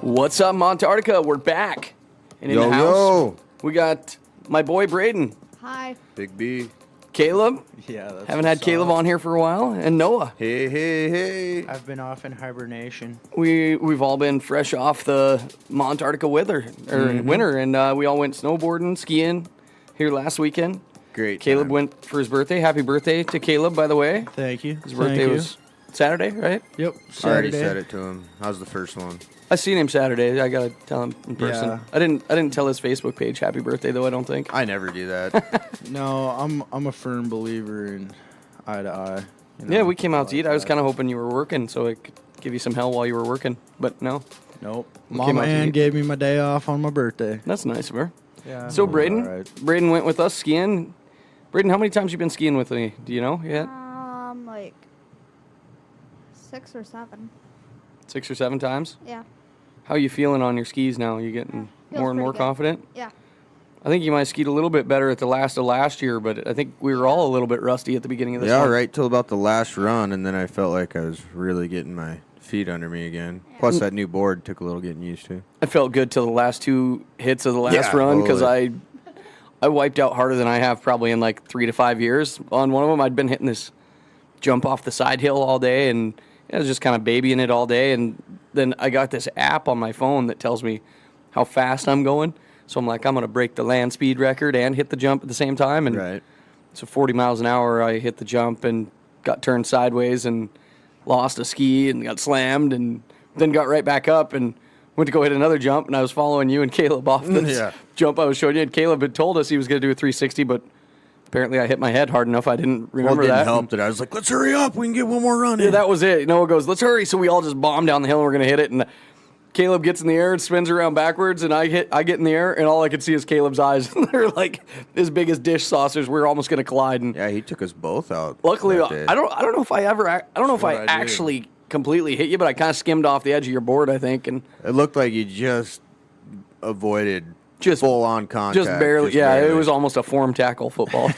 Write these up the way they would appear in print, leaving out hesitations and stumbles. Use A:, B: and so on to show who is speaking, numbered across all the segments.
A: What's up, Montarctica? We're back. And in
B: Yo,
A: the house,
B: yo.
A: we got my boy Braydon,
C: Hi.
B: Big B.
A: Caleb.
D: Yeah, that's
A: Haven't had Caleb on here for a while, and Noah.
B: Hey, hey, hey.
D: I've been off in hibernation.
A: We've all been fresh off the Montarctica winter, and we all went snowboarding, skiing here last weekend.
B: Great.
A: Caleb
B: time.
A: went for his birthday. Happy birthday to Caleb, by the way.
D: Thank you.
A: His birthday was Saturday, right?
D: Yep.
B: I already
D: Saturday.
B: said it to him. How's the first one?
A: I seen him Saturday. I gotta tell him in person.
D: Yeah.
A: I didn't tell his Facebook page happy birthday though. I don't think.
B: I never do that.
D: No, I'm a firm believer in eye to eye. you know,
A: Yeah, we came out to
D: like
A: eat. I was
D: that.
A: kind of hoping you were working, so I could give you some hell while you were working. But no,
D: Nope.
A: came
D: Mama
A: out to
D: Ann
A: eat.
D: gave me my day off on my birthday.
A: that's nice of her.
D: Yeah.
A: So
D: it was
A: Braydon,
D: all right.
A: Braydon went with us skiing. Braydon, how many times you been skiing with me? Do you know yet?
C: Like 6 or 7.
A: 6 or 7 times.
C: Yeah.
A: How you feeling on your skis now? You getting
C: Feels
A: more and more
C: pretty good.
A: confident?
C: Yeah.
A: I think you might have skied a little bit better at the last of last year, but I think we were all a little bit rusty at the beginning of this
B: Yeah,
A: one.
B: right till about the last run, and then I felt like I was really getting my feet under me again. Plus, that new board took a little getting used to.
A: I felt good till the last 2 hits of the last
B: Yeah,
A: run because
B: totally.
A: I wiped out harder than I have probably in like 3 to 5 years. On one of them, I'd been hitting this jump off the side hill all day, and I was just kind of babying it all day. And then I got this app on my phone that tells me how fast I'm going. So I'm like, I'm going to break the land speed record and hit the jump at the same time. And
B: Right.
A: so 40 miles an hour, I hit the jump and got turned sideways and lost a ski and got slammed and then got right back up and went to go hit another jump. And I was following you and Caleb off this
B: Yeah.
A: jump I was showing you. And Caleb had told us he was going to do a 360, but apparently I hit my head hard enough I didn't
B: Well,
A: remember
B: it didn't
A: that.
B: help that I was like, let's hurry up. We can get one more run in.
A: Yeah, that was it. Noah goes, let's hurry. So we all just bomb down the hill and we're going to hit it. And Caleb gets in the air and spins around backwards, and I get in the air, and all I could see is Caleb's eyes. They're like as big as dish saucers. We were almost going to collide. And
B: Yeah, he took us both out.
A: luckily,
B: that day.
A: I don't know if I
D: what I did.
A: actually completely hit you, but I kind of skimmed off the edge of your board, I think, and
B: It looked like you just avoided
A: Just-
B: full-on contact.
A: just barely.
B: just
A: Yeah,
B: barely.
A: it was almost a form tackle football.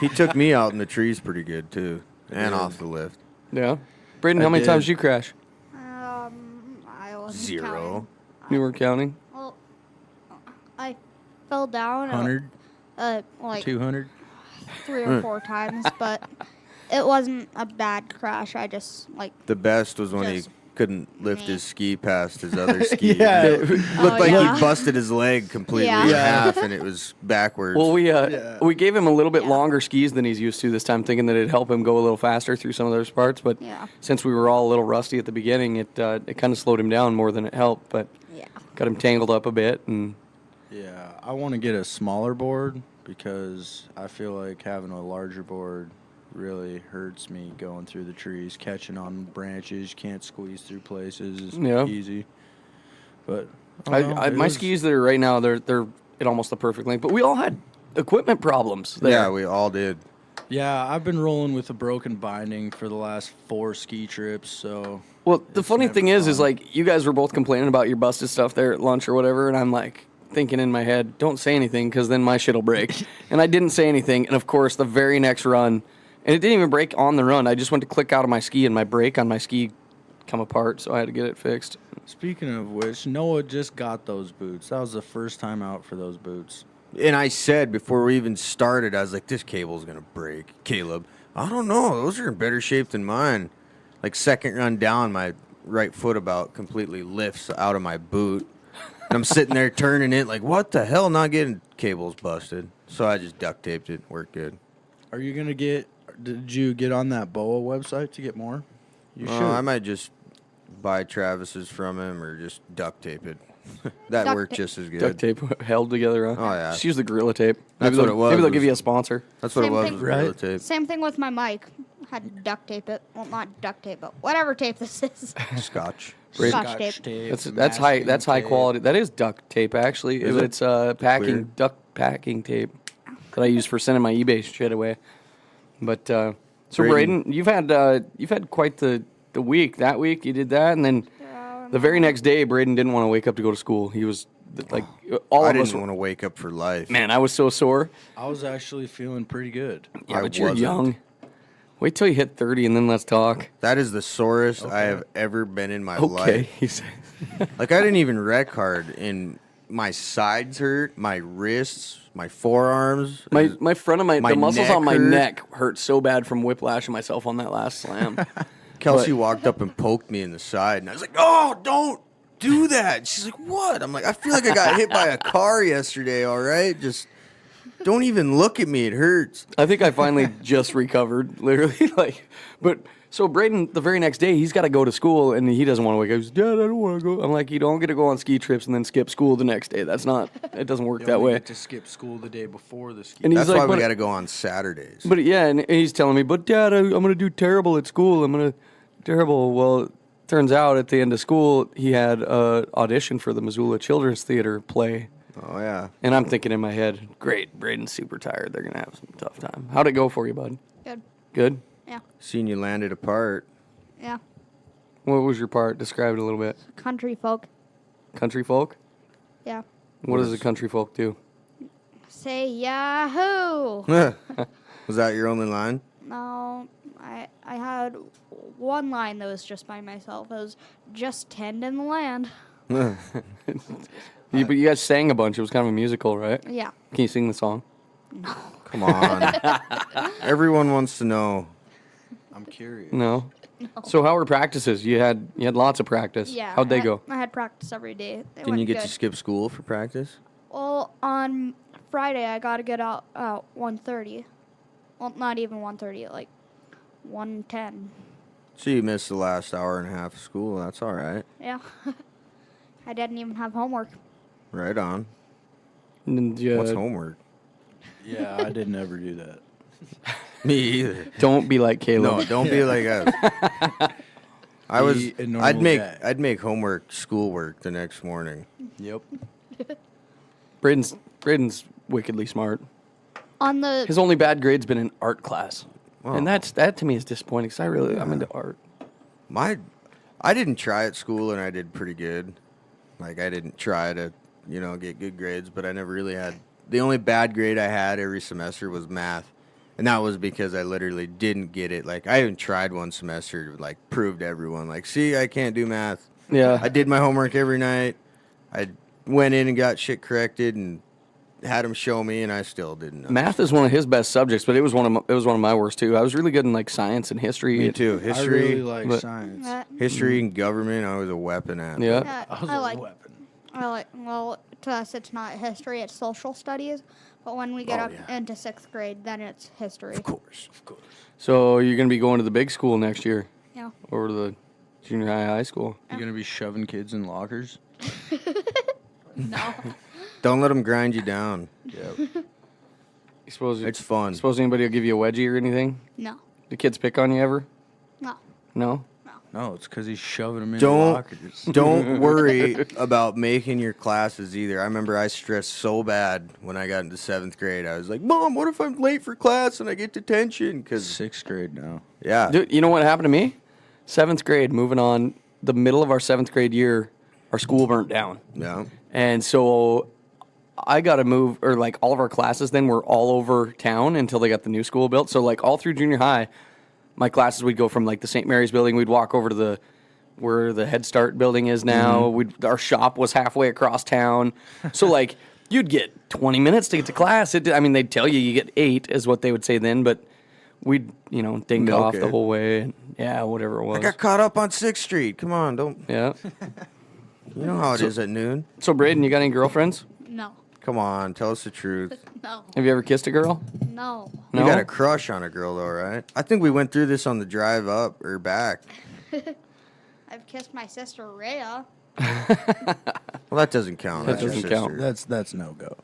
B: He took me out in the trees pretty good, too, and off the lift.
A: Yeah, Braydon, how
D: I
A: many
D: did.
A: times did you crash?
C: I wasn't
B: 0.
C: counting.
A: You were counting.
C: Well, I fell down
D: 100,
C: like
D: 200.
C: 3 or 4 times, but it wasn't a bad crash. I just like
B: The best was when
C: Just
B: he couldn't lift
C: me.
B: his ski past his other ski.
D: Yeah.
B: It looked
C: Oh,
B: like
C: yeah.
B: he busted his leg completely
C: Yeah.
B: in
D: Yeah.
B: half, and it was backwards.
A: Well,
D: Yeah.
A: we gave him a little bit
C: Yeah.
A: longer skis than he's used to this time, thinking that it'd help him go a little faster through some of those parts. But
C: Yeah.
A: since we were all a little rusty at the beginning, it kind of slowed him down more than it helped. But
C: yeah.
A: got him tangled up a bit, and
D: Yeah, I want to get a smaller board because I feel like having a larger board really hurts me going through the trees, catching on branches, can't squeeze through places. It's
A: Yeah.
D: easy. But I don't know, it
A: my
D: was-
A: skis that are right now, they're at almost the perfect length. But we all had equipment problems there.
B: yeah, we all did.
D: Yeah, I've been rolling with a broken binding for the last 4 ski trips, so
A: Well, the
D: It's
A: funny
D: never
A: thing is
D: fun.
A: like you guys were both complaining about your busted stuff there at lunch or whatever, and I'm like thinking in my head, don't say anything because then my shit'll break. And I didn't say anything, and of course the very next run, and it didn't even break on the run. I just went to click out of my ski, and my brake on my ski come apart, so I had to get it fixed.
D: Speaking of which, Noah just got those boots. That was the first time out for those boots.
B: And I said before we even started, I was like, this cable's going to break. Caleb, I don't know. Those are in better shape than mine. Like, second run down, my right foot about completely lifts out of my boot. And I'm sitting there turning it like, what the hell? Not getting cables busted. So I just duct taped it. Worked good.
D: Are you going to did you get on that BOA website to get more? You should.
B: I might just buy Travis's from him or just duct tape it. That
C: Duct
B: worked
C: tape.
B: just as good.
A: Duct tape held together. Huh?
B: Oh, yeah.
A: Just use the Gorilla Tape.
B: That's
A: Maybe
B: what
A: they'll-
B: it was,
A: Maybe they'll give
B: was-
A: you a sponsor.
B: That's what
C: Same
B: it was.
C: thing.
B: Was Gorilla
D: Right.
B: tape.
C: Same thing with my mic. Had to duct tape it. Well, not duct tape, but whatever tape this is.
B: Scotch.
C: Scotch tape.
A: That's high quality. That is duct tape actually.
B: Is it?
A: It's packing
B: Weird.
A: duct packing tape that I use for sending my eBay shit away. But so
B: Braydon.
A: Braydon, you've had quite the week. That week you did that, and then the very next day Braydon didn't want to wake up to go to school. He was like all
B: I
A: of us.
B: didn't want to wake up for life.
A: Man, I was so sore.
D: I was actually feeling pretty good.
A: Yeah,
B: I
A: but you're
B: wasn't.
A: young. Wait till you hit 30 and then let's talk.
B: That is the sorest I have ever been in my
A: Okay.
B: life.
A: He said.
B: Like, I didn't even wreck hard, and my sides hurt, my wrists, my forearms.
A: My front of
B: My
A: the muscles
B: neck
A: on my
B: hurt.
A: neck hurt so bad from whiplashing myself on that last slam.
B: Kelsey
A: but-
B: walked up and poked me in the side, and I was like, "Oh, don't do that." She's like, "What?" I'm like, "I feel like I got hit by a car yesterday. All right, just don't even look at me. It hurts."
A: I think I finally just recovered, literally. But so Braydon, the very next day, he's got to go to school, and he doesn't want to wake up. He's, Dad, I don't want to go. I'm like, you don't get to go on ski trips and then skip school the next day. That's not. It doesn't work
D: You
A: that
D: only
A: way.
D: get to skip school the day before the ski.
A: And he's
B: That's
A: like,
B: why we
A: but-
B: got to go on Saturdays.
A: But yeah, and he's telling me, but Dad, I'm going to do terrible at school. I'm going to terrible. Well, turns out at the end of school, he had an audition for the Missoula Children's Theater play.
B: Oh yeah,
A: And I'm thinking in my head, great, Braydon's super tired. They're going to have some tough time. How'd it go for you, bud?
C: Good.
A: Good?
C: Yeah.
B: seen you landed apart.
C: Yeah.
A: What was your part? Describe it a little bit.
C: Country folk.
A: Country folk?
C: Yeah.
A: What does a country folk do?
C: Say Yahoo!
B: Was that your only line?
C: No, I had one line that was just by myself. It was just tending the land.
A: But you guys sang a bunch. It was kind of a musical, right?
C: Yeah.
A: Can you sing the song?
B: Come on. Everyone wants to know.
D: I'm curious.
A: No. So how were practices? You had lots of practice.
C: Yeah.
A: How'd they go?
C: I had practice every day. They
B: Didn't
C: went
B: you get
C: good.
B: to skip school for practice?
C: Well, on Friday I got to get out 1:30. Well, not even 1:30, like 1:10.
B: So you missed the last hour and a half of school. That's all right.
C: Yeah. I didn't even have homework.
B: Right on.
A: And,
B: What's homework?
D: Yeah, I didn't ever do that.
B: Me either.
A: Don't be like Caleb.
B: No, don't be like us. I was.
D: Be a normal guy.
B: I'd make homework schoolwork the next morning.
D: Yep.
A: Braydon's wickedly smart.
C: On the
A: His only bad grade's been in art class.
B: Oh.
A: And that to me is disappointing because I'm into art.
B: I didn't try at school and I did pretty good. Like I didn't try to, get good grades, but I never really had. The only bad grade I had every semester was math. And that was because I literally didn't get it. Like I even tried one semester to prove to everyone, see, I can't do math.
A: Yeah.
B: I did my homework every night. I went in and got shit corrected and had them show me, and I still didn't.
A: Math is one of his best subjects, but it was one of my worst too. I was really good in science and history.
B: Me too.
D: I
B: History,
D: really like
A: but-
D: science.
B: history and government. I was a weapon at.
A: Yeah.
D: I was
C: I
D: a
C: like.
D: weapon.
C: Well, to us it's not history; it's social studies. But when we get
B: Oh,
C: up
B: yeah.
C: into 6th grade, then it's history.
B: Of course.
A: So you're gonna be going to the big school next year,
C: Yeah.
A: or the junior high school.
D: You gonna be shoving kids in lockers?
C: No.
B: Don't let them grind you down.
D: Yep.
A: You suppose
B: It's fun.
A: Suppose anybody will give you a wedgie or anything?
C: No.
A: Do kids pick on you ever?
C: No.
A: No.
D: No, it's because he's shoving them in
B: Don't
D: lockers.
B: don't worry about making your classes either. I remember I stressed so bad when I got into 7th grade. I was like, "Mom, what if I'm late for class and I get detention?" Because
D: 6th grade now.
B: yeah,
A: Dude, you know what happened to me? 7th grade, moving on, the middle of our 7th grade year, our school burnt down.
B: yeah.
A: And so I got to move, or all of our classes then were all over town until they got the new school built. So all through junior high, my classes would go from the St. Mary's building. We'd walk over to where the Head Start building is now. Our shop was halfway across town. So you'd get 20 minutes to get to class. They'd tell you get 8 is what they would say then, but we'd, dink
B: Milk
A: off the
B: it.
A: whole way. And, yeah, whatever it was.
B: I got caught up on 6th Street. Come on, don't.
A: Yeah.
B: You know how it is at noon.
A: So Braydon, you got any girlfriends?
C: No.
B: Come on, tell us the truth.
C: No.
A: Have you ever kissed a girl?
C: No.
B: You
A: No?
B: got a crush on a girl though, right? I think we went through this on the drive up or back.
C: I've kissed my sister Rhea.
B: Well, that doesn't count.
A: That
B: That's your
A: doesn't count.
B: sister.
D: That's no go.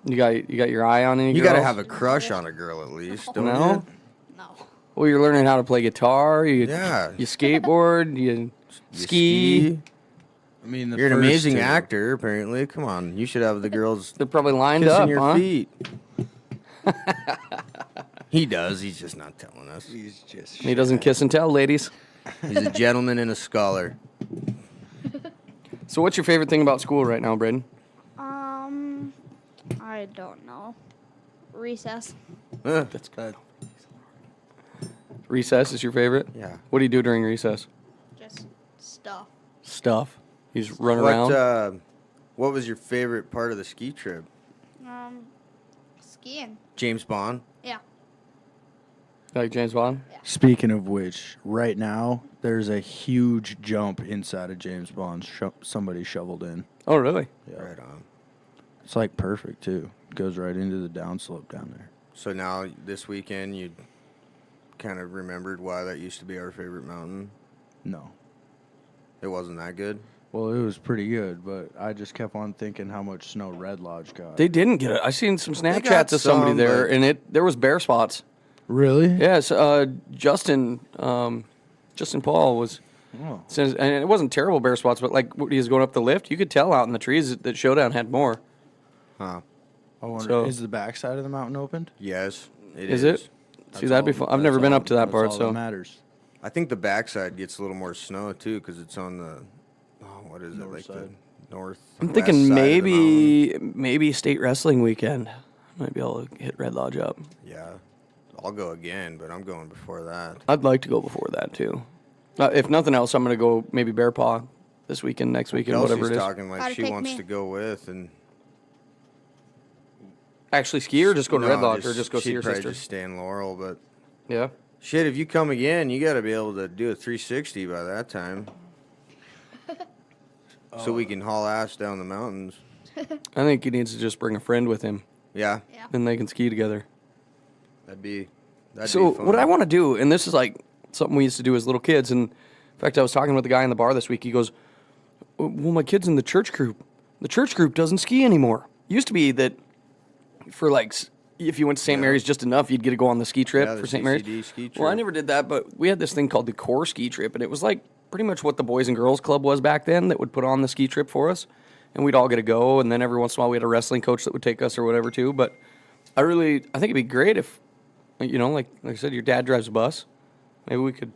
A: You got your eye on any
B: You
A: girls?
B: got to have a crush on a girl at least, don't
A: No?
B: you?
C: No.
A: Well, you're learning how to play guitar.
B: Yeah.
A: You skateboard. You
B: You
A: ski.
D: I mean, the
B: You're an
D: first
B: amazing
D: two.
B: actor, apparently. Come on, you should have the girls
A: They're probably lined
B: kissing
A: up,
B: your
A: huh?
B: feet. He does. He's just not telling us.
D: He's just.
A: He doesn't kiss and tell, ladies.
B: He's a gentleman and a scholar.
A: So, what's your favorite thing about school right now, Braydon?
C: I don't know. Recess.
B: Huh.
A: That's good. Recess is your favorite?
B: Yeah.
A: What do you do during recess?
C: Just stuff.
A: Stuff. You just run around?
B: What was your favorite part of the ski trip?
C: Skiing.
B: James Bond?
C: Yeah.
A: Like James Bond?
D: Speaking of which, right now there's a huge jump inside of James Bond. Somebody shoveled in.
A: Oh, really?
D: Yeah.
B: Right on.
D: It's like perfect too. Goes right into the downslope down there.
B: So now, this weekend, you kind of remembered why that used to be our favorite mountain?
D: No.
B: It wasn't that good?
D: Well, it was pretty good, but I just kept on thinking how much snow Red Lodge got.
A: They didn't get it. I seen some
B: got
A: Snapchats of somebody
B: some,
A: there,
B: but-
A: and there was bare spots.
D: Really?
A: Yes, Justin Paul was,
D: Oh.
A: and it wasn't terrible bare spots, but like when he was going up the lift, you could tell out in the trees that Showdown had more.
B: Huh.
D: I wonder,
A: So-
D: is the backside of the mountain opened?
B: Yes, it
A: Is it? See, that'd be fun. I've never been up to that part,
D: That's all
A: so
D: that matters.
B: I think the backside gets a little more snow, too, because it's on the, what is it,
D: North
B: like
D: side.
B: the north.
A: I'm thinking maybe state wrestling weekend. Might be able to hit Red Lodge up.
B: Yeah. I'll go again, but I'm going before that.
A: I'd like to go before that too. If nothing else, I'm going to go maybe Bear Paw this weekend, next weekend,
B: Kelsey's
A: whatever it is.
B: talking like
C: Gotta
B: she
C: pick
B: wants
C: me.
B: to go with, and
A: Actually ski or just go to
B: No,
A: Red Lodge or just go see
B: she'd
A: your
B: probably
A: sister?
B: just stay in Laurel, but
A: Yeah.
B: shit, if you come again, you got to be able to do a 360 by that time, so we can haul ass down the mountains.
A: I think he needs to just bring a friend with him,
B: Yeah,
C: Yeah.
A: and they can ski together.
B: that'd be
A: So
B: fun.
A: what I want to do, and this is like something we used to do as little kids, and in fact, I was talking with the guy in the bar this week. He goes, "Well, my kid's in the church group. The church group doesn't ski anymore. Used to be that for like if you went to St. Mary's just enough, you'd get to go on the ski trip
B: Yeah, the
A: for St. Mary's.
B: CCD ski
A: Well, I
B: trip.
A: never did that, but we had this thing called the core ski trip, and it was like pretty much what the Boys and Girls Club was back then that would put on the ski trip for us, and we'd all get to go, and then every once in a while we had a wrestling coach that would take us or whatever too. But I think it'd be great if, like I said, your dad drives a bus. Maybe we could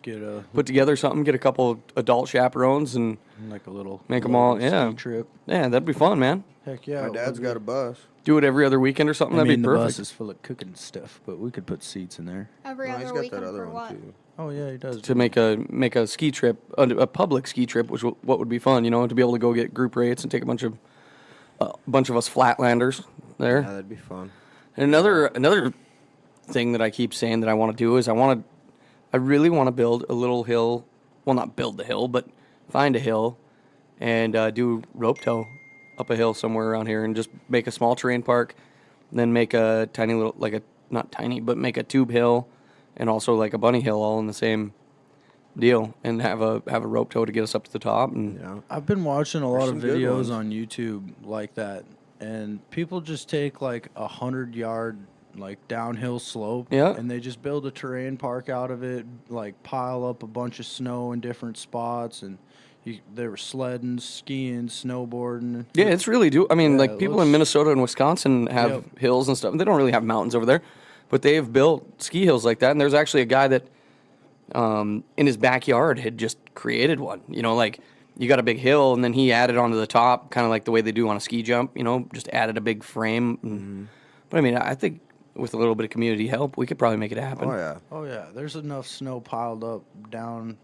D: Get a
A: put together something, get a couple of adult chaperones, and
D: like a little
A: Make 'em all-
D: little
A: yeah.
D: ski trip.
A: yeah, that'd be fun, man.
D: Heck yeah.
B: My dad's got a bus.
A: Do it every other weekend or something.
D: I
A: That'd
D: mean,
A: be
D: the
A: perfect.
D: bus is full of cooking stuff, but we could put seats in there.
C: Every
B: Well, he's
C: other
B: got
C: weekend
B: that other
C: for
B: one
C: what?
B: too.
D: Oh yeah, he does.
A: To make a ski trip, a public ski trip, which what would be fun, to be able to go get group rates and take a bunch of us flatlanders there.
B: Yeah, that'd be fun.
A: And another thing that I keep saying that I want to do is I really want to build a little hill. Well, not build the hill, but find a hill and do rope tow up a hill somewhere around here and just make a small terrain park. Then make a tiny little, not tiny, but make a tube hill and also like a bunny hill all in the same deal and have a rope tow to get us up to the top. And
B: Yeah.
D: I've been watching a lot of
B: some good
D: videos
B: ones.
D: on YouTube like that, and people just take like 100-yard like downhill slope,
A: Yeah.
D: and they just build a terrain park out of it, like pile up a bunch of snow in different spots, and they were sledding, skiing, snowboarding.
A: yeah, it's really I mean,
D: Yeah,
A: like
D: it
A: people
D: looks-
A: in Minnesota and Wisconsin have
D: Yep.
A: hills and stuff. They don't really have mountains over there, but they have built ski hills like that. And there's actually a guy that in his backyard had just created one. Like you got a big hill and then he added onto the top, kind of like the way they do on a ski jump. Just added a big frame. And, But I mean, I think with a little bit of community help, we could probably make it happen.
B: Oh yeah.
D: Oh yeah, there's enough snow piled up down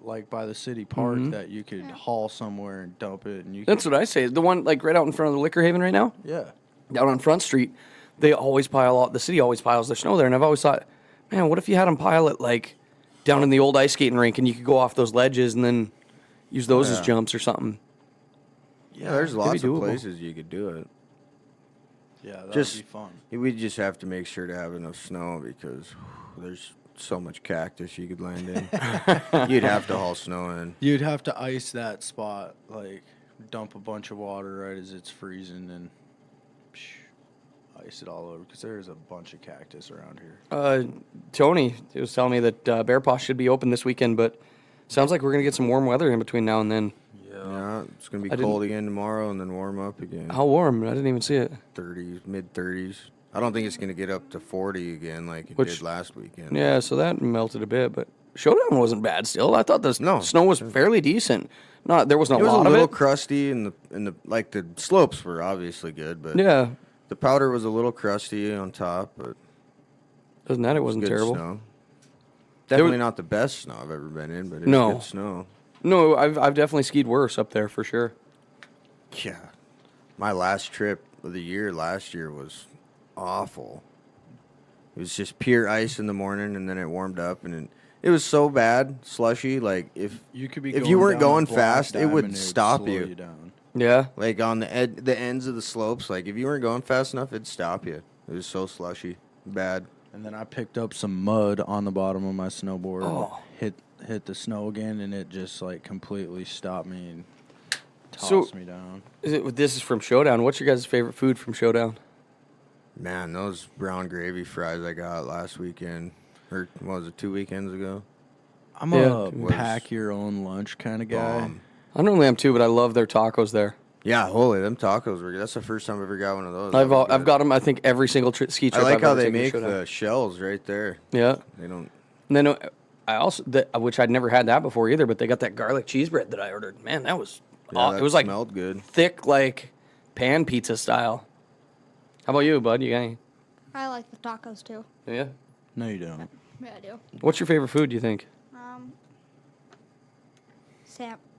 D: like by the city park that you could haul somewhere and dump it, and you.
A: That's what I say. The one like right out in front of the Liquor Haven right now.
D: Yeah.
A: Down on Front Street, they always the city always piles their snow there. And I've always thought, man, what if you had them pile it like down in the old ice skating rink and you could go off those ledges and then use those as
B: Yeah.
A: jumps or something.
B: Yeah, there's
A: Could be
B: lots of
A: doable.
B: places you could do it.
D: Yeah, that'd
B: Just-
D: be fun.
B: We just have to make sure to have enough snow because there's so much cactus you could land in. You'd have to haul snow in.
D: You'd have to ice that spot, like dump a bunch of water right as it's freezing and ice it all over because there's a bunch of cactus around here.
A: Tony was telling me that Bear Paw should be open this weekend, but sounds like we're gonna get some warm weather in between now and then.
B: Yeah, it's gonna be
A: I didn't-
B: cold again tomorrow and then warm up again.
A: How warm? I didn't even see it.
B: 30s, mid 30s. I don't think it's gonna get up to 40 again like it
A: Which-
B: did last weekend.
A: Yeah, so that melted a bit, but Showdown wasn't bad still. I thought the
B: No.
A: snow was fairly decent. There wasn't
B: It
A: a
B: was
A: lot
B: a little
A: of it.
B: crusty and the like the slopes were obviously good, but
A: Yeah,
B: the powder was a little crusty on top, but
A: doesn't that it
B: it was
A: wasn't
B: good
A: terrible.
B: snow. Definitely not the best snow I've ever been in, but it's
A: No.
B: good snow.
A: No, I've definitely skied worse up there for sure.
B: Yeah. My last trip of the year last year was awful. It was just pure ice in the morning, and then it warmed up, and it was so bad, slushy. Like if
D: You could be
B: if you weren't
D: down a
B: going
D: black
B: fast, it
D: diamond,
B: would stop
D: slow
B: you.
D: down.
A: Yeah.
B: Like on the ends of the slopes, like if you weren't going fast enough, it'd stop you. It was so slushy, bad.
D: And then I picked up some mud on the bottom of my snowboard.
A: Oh.
D: Hit the snow again, and it just like completely stopped me and
A: So-
D: tossed me down.
A: This is from Showdown. What's your guys' favorite food from Showdown?
B: Man, those brown gravy fries I got last weekend, or what was it, 2 weekends ago?
D: I'm
A: Yeah.
D: a pack your own lunch kind of guy.
A: I normally am too, but I love their tacos there.
B: Yeah, holy, them tacos were good. That's the first time I ever got one of those.
A: I've got them. I think every single ski
B: I
A: trip.
B: like
A: I've
B: how
A: ever
B: they
A: taken to
B: make
A: Showdown.
B: the shells right there.
A: Yeah.
B: They don't.
A: And then I also, which I'd never had that before either, but they got that garlic cheese bread that I ordered. Man, that was,
B: Yeah,
A: it
B: that
A: was like
B: smelled good.
A: thick, like pan pizza style. How about you, bud? You got any?
C: I like the tacos too.
A: Yeah.
D: No, you don't.
C: Yeah, I do.
A: What's your favorite food? Do you think?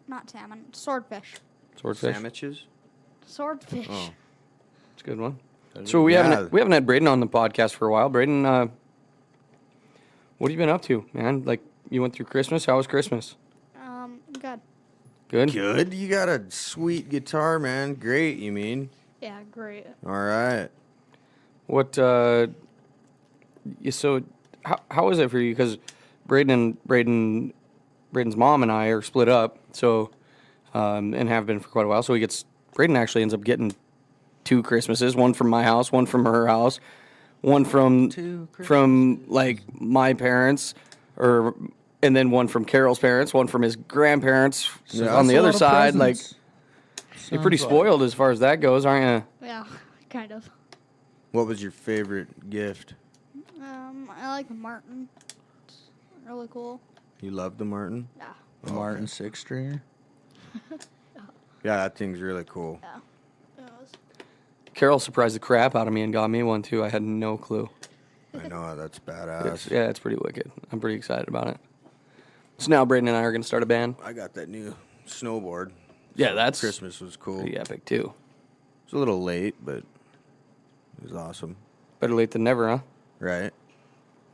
C: Not salmon, swordfish.
A: Swordfish.
B: Sandwiches?
C: Swordfish.
B: Oh.
A: It's a good one. So we
B: Yeah.
A: haven't had Braydon on the podcast for a while. Braydon, what have you been up to, man? Like you went through Christmas. How was Christmas?
C: Good.
A: Good.
B: Good. You got a sweet guitar, man. Great, you mean?
C: Yeah, great.
B: All right.
A: What? So how is it for you? Because Braydon's mom and I are split up. So and have been for quite a while. So Braydon actually ends up getting 2 Christmases, one from my house, one from her house, one from like my parents, and then one from Carol's parents, one from his grandparents
B: Yeah,
A: on the
D: That's a
A: other
D: lot of
A: side. Like
D: presents.
A: you're pretty
D: Sounds
A: spoiled as far as that goes, aren't you?
C: Yeah, kind of.
B: What was your favorite gift?
C: I like the Martin. It's really cool.
B: You loved the Martin?
C: Yeah.
D: The Martin 6-stringer.
B: Yeah, that thing's really cool.
C: Yeah. It was.
A: Carol surprised the crap out of me and got me one too. I had no clue.
B: I know, that's badass.
A: It's pretty wicked. I'm pretty excited about it. So now Braydon and I are going to start a band.
B: I got that new snowboard.
A: Yeah, that's
B: Christmas was cool.
A: pretty epic too.
B: It's a little late, but it was awesome.
A: Better late than never, huh?
B: Right?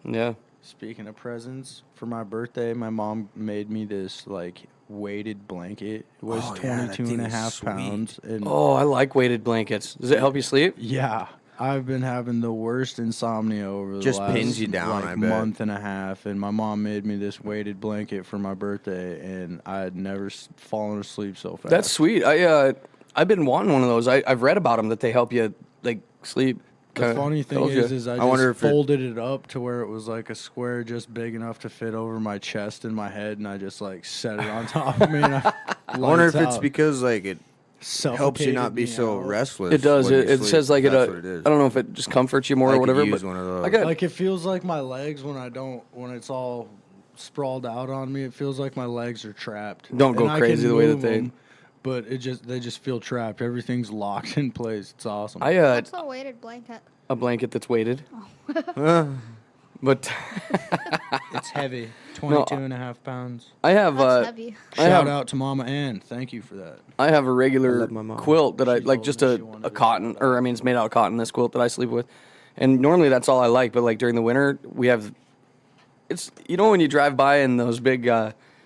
A: Yeah.
D: Speaking of presents, for my birthday, my mom made me this like weighted blanket. It was
B: Oh, yeah, that
D: 22 and a
B: thing is
D: half
B: sweet.
D: pounds. And
A: Oh, I like weighted blankets. Does it help you sleep?
D: yeah, I've been having the worst insomnia over the
B: Just
D: last
B: pins you down,
D: like,
B: I bet.
D: month and a half. And my mom made me this weighted blanket for my birthday, and I had never fallen asleep so fast.
A: That's sweet. I've been wanting one of those. I've read about them that they help you like sleep.
D: The funny thing is I
B: wonder
D: just
B: if it-
D: folded it up to where it was like a square just big enough to fit over my chest and my head, and I just like set it on top of me. And
B: I wonder if it's because like it helps you not be
D: suffocated
B: so
D: me out.
B: restless.
A: it does.
B: when you
A: It
B: sleep.
A: says like
B: That's
A: it.
B: what it is.
A: I don't know if it just comforts you more
B: I
A: or
B: could
A: whatever.
B: use
A: but
B: one of those.
A: I got
D: Like it feels like my legs when it's all sprawled out on me. It feels like my legs are trapped.
A: Don't go
D: And I
A: crazy
D: can
A: the way that
D: move
A: they-
D: 'em, But they just feel trapped. Everything's locked in place. It's awesome.
C: What's a weighted blanket?
A: a blanket that's weighted,
B: Uh,
A: but
D: It's heavy.
A: No,
D: 22 and a half pounds.
A: I have
C: That's heavy.
A: I
D: Shout
A: have-
D: out to Mama Ann. Thank you for that.
A: I have a
B: I
A: regular
B: love my mom.
A: quilt that I
D: She
A: like,
D: told
A: just
D: me
A: a,
D: she wanted
A: a
D: to
A: cotton,
D: shout
A: or I mean, it's made out of cotton. This quilt that I sleep with, and normally that's all I like. But like during the winter, we have, it's when you drive by and those big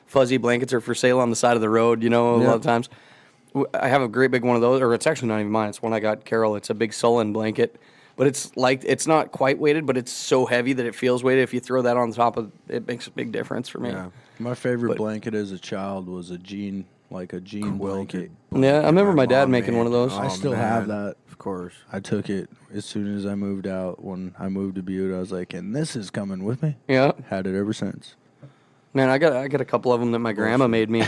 A: fuzzy blankets are for sale on the side of the road. A lot
B: Yeah.
A: of times, I have a great big one of those, or it's actually not even mine. It's one I got Carol. It's a big Sullen blanket, but it's not quite weighted, but it's so heavy that it feels weighted. If you throw that on top of it, makes a big difference for me.
B: yeah.
D: My favorite
A: But-
D: blanket as a child was a jean blanket.
A: Yeah, I remember my dad
B: mom
A: making one of
B: made.
A: those.
D: I
B: Oh,
D: still have
B: man.
D: that.
B: Of course.
D: I took it as soon as I moved out. When I moved to Butte, I was like, and this is coming with me.
A: Yeah.
D: Had it ever since.
A: Man, I got a couple of them that my grandma made me,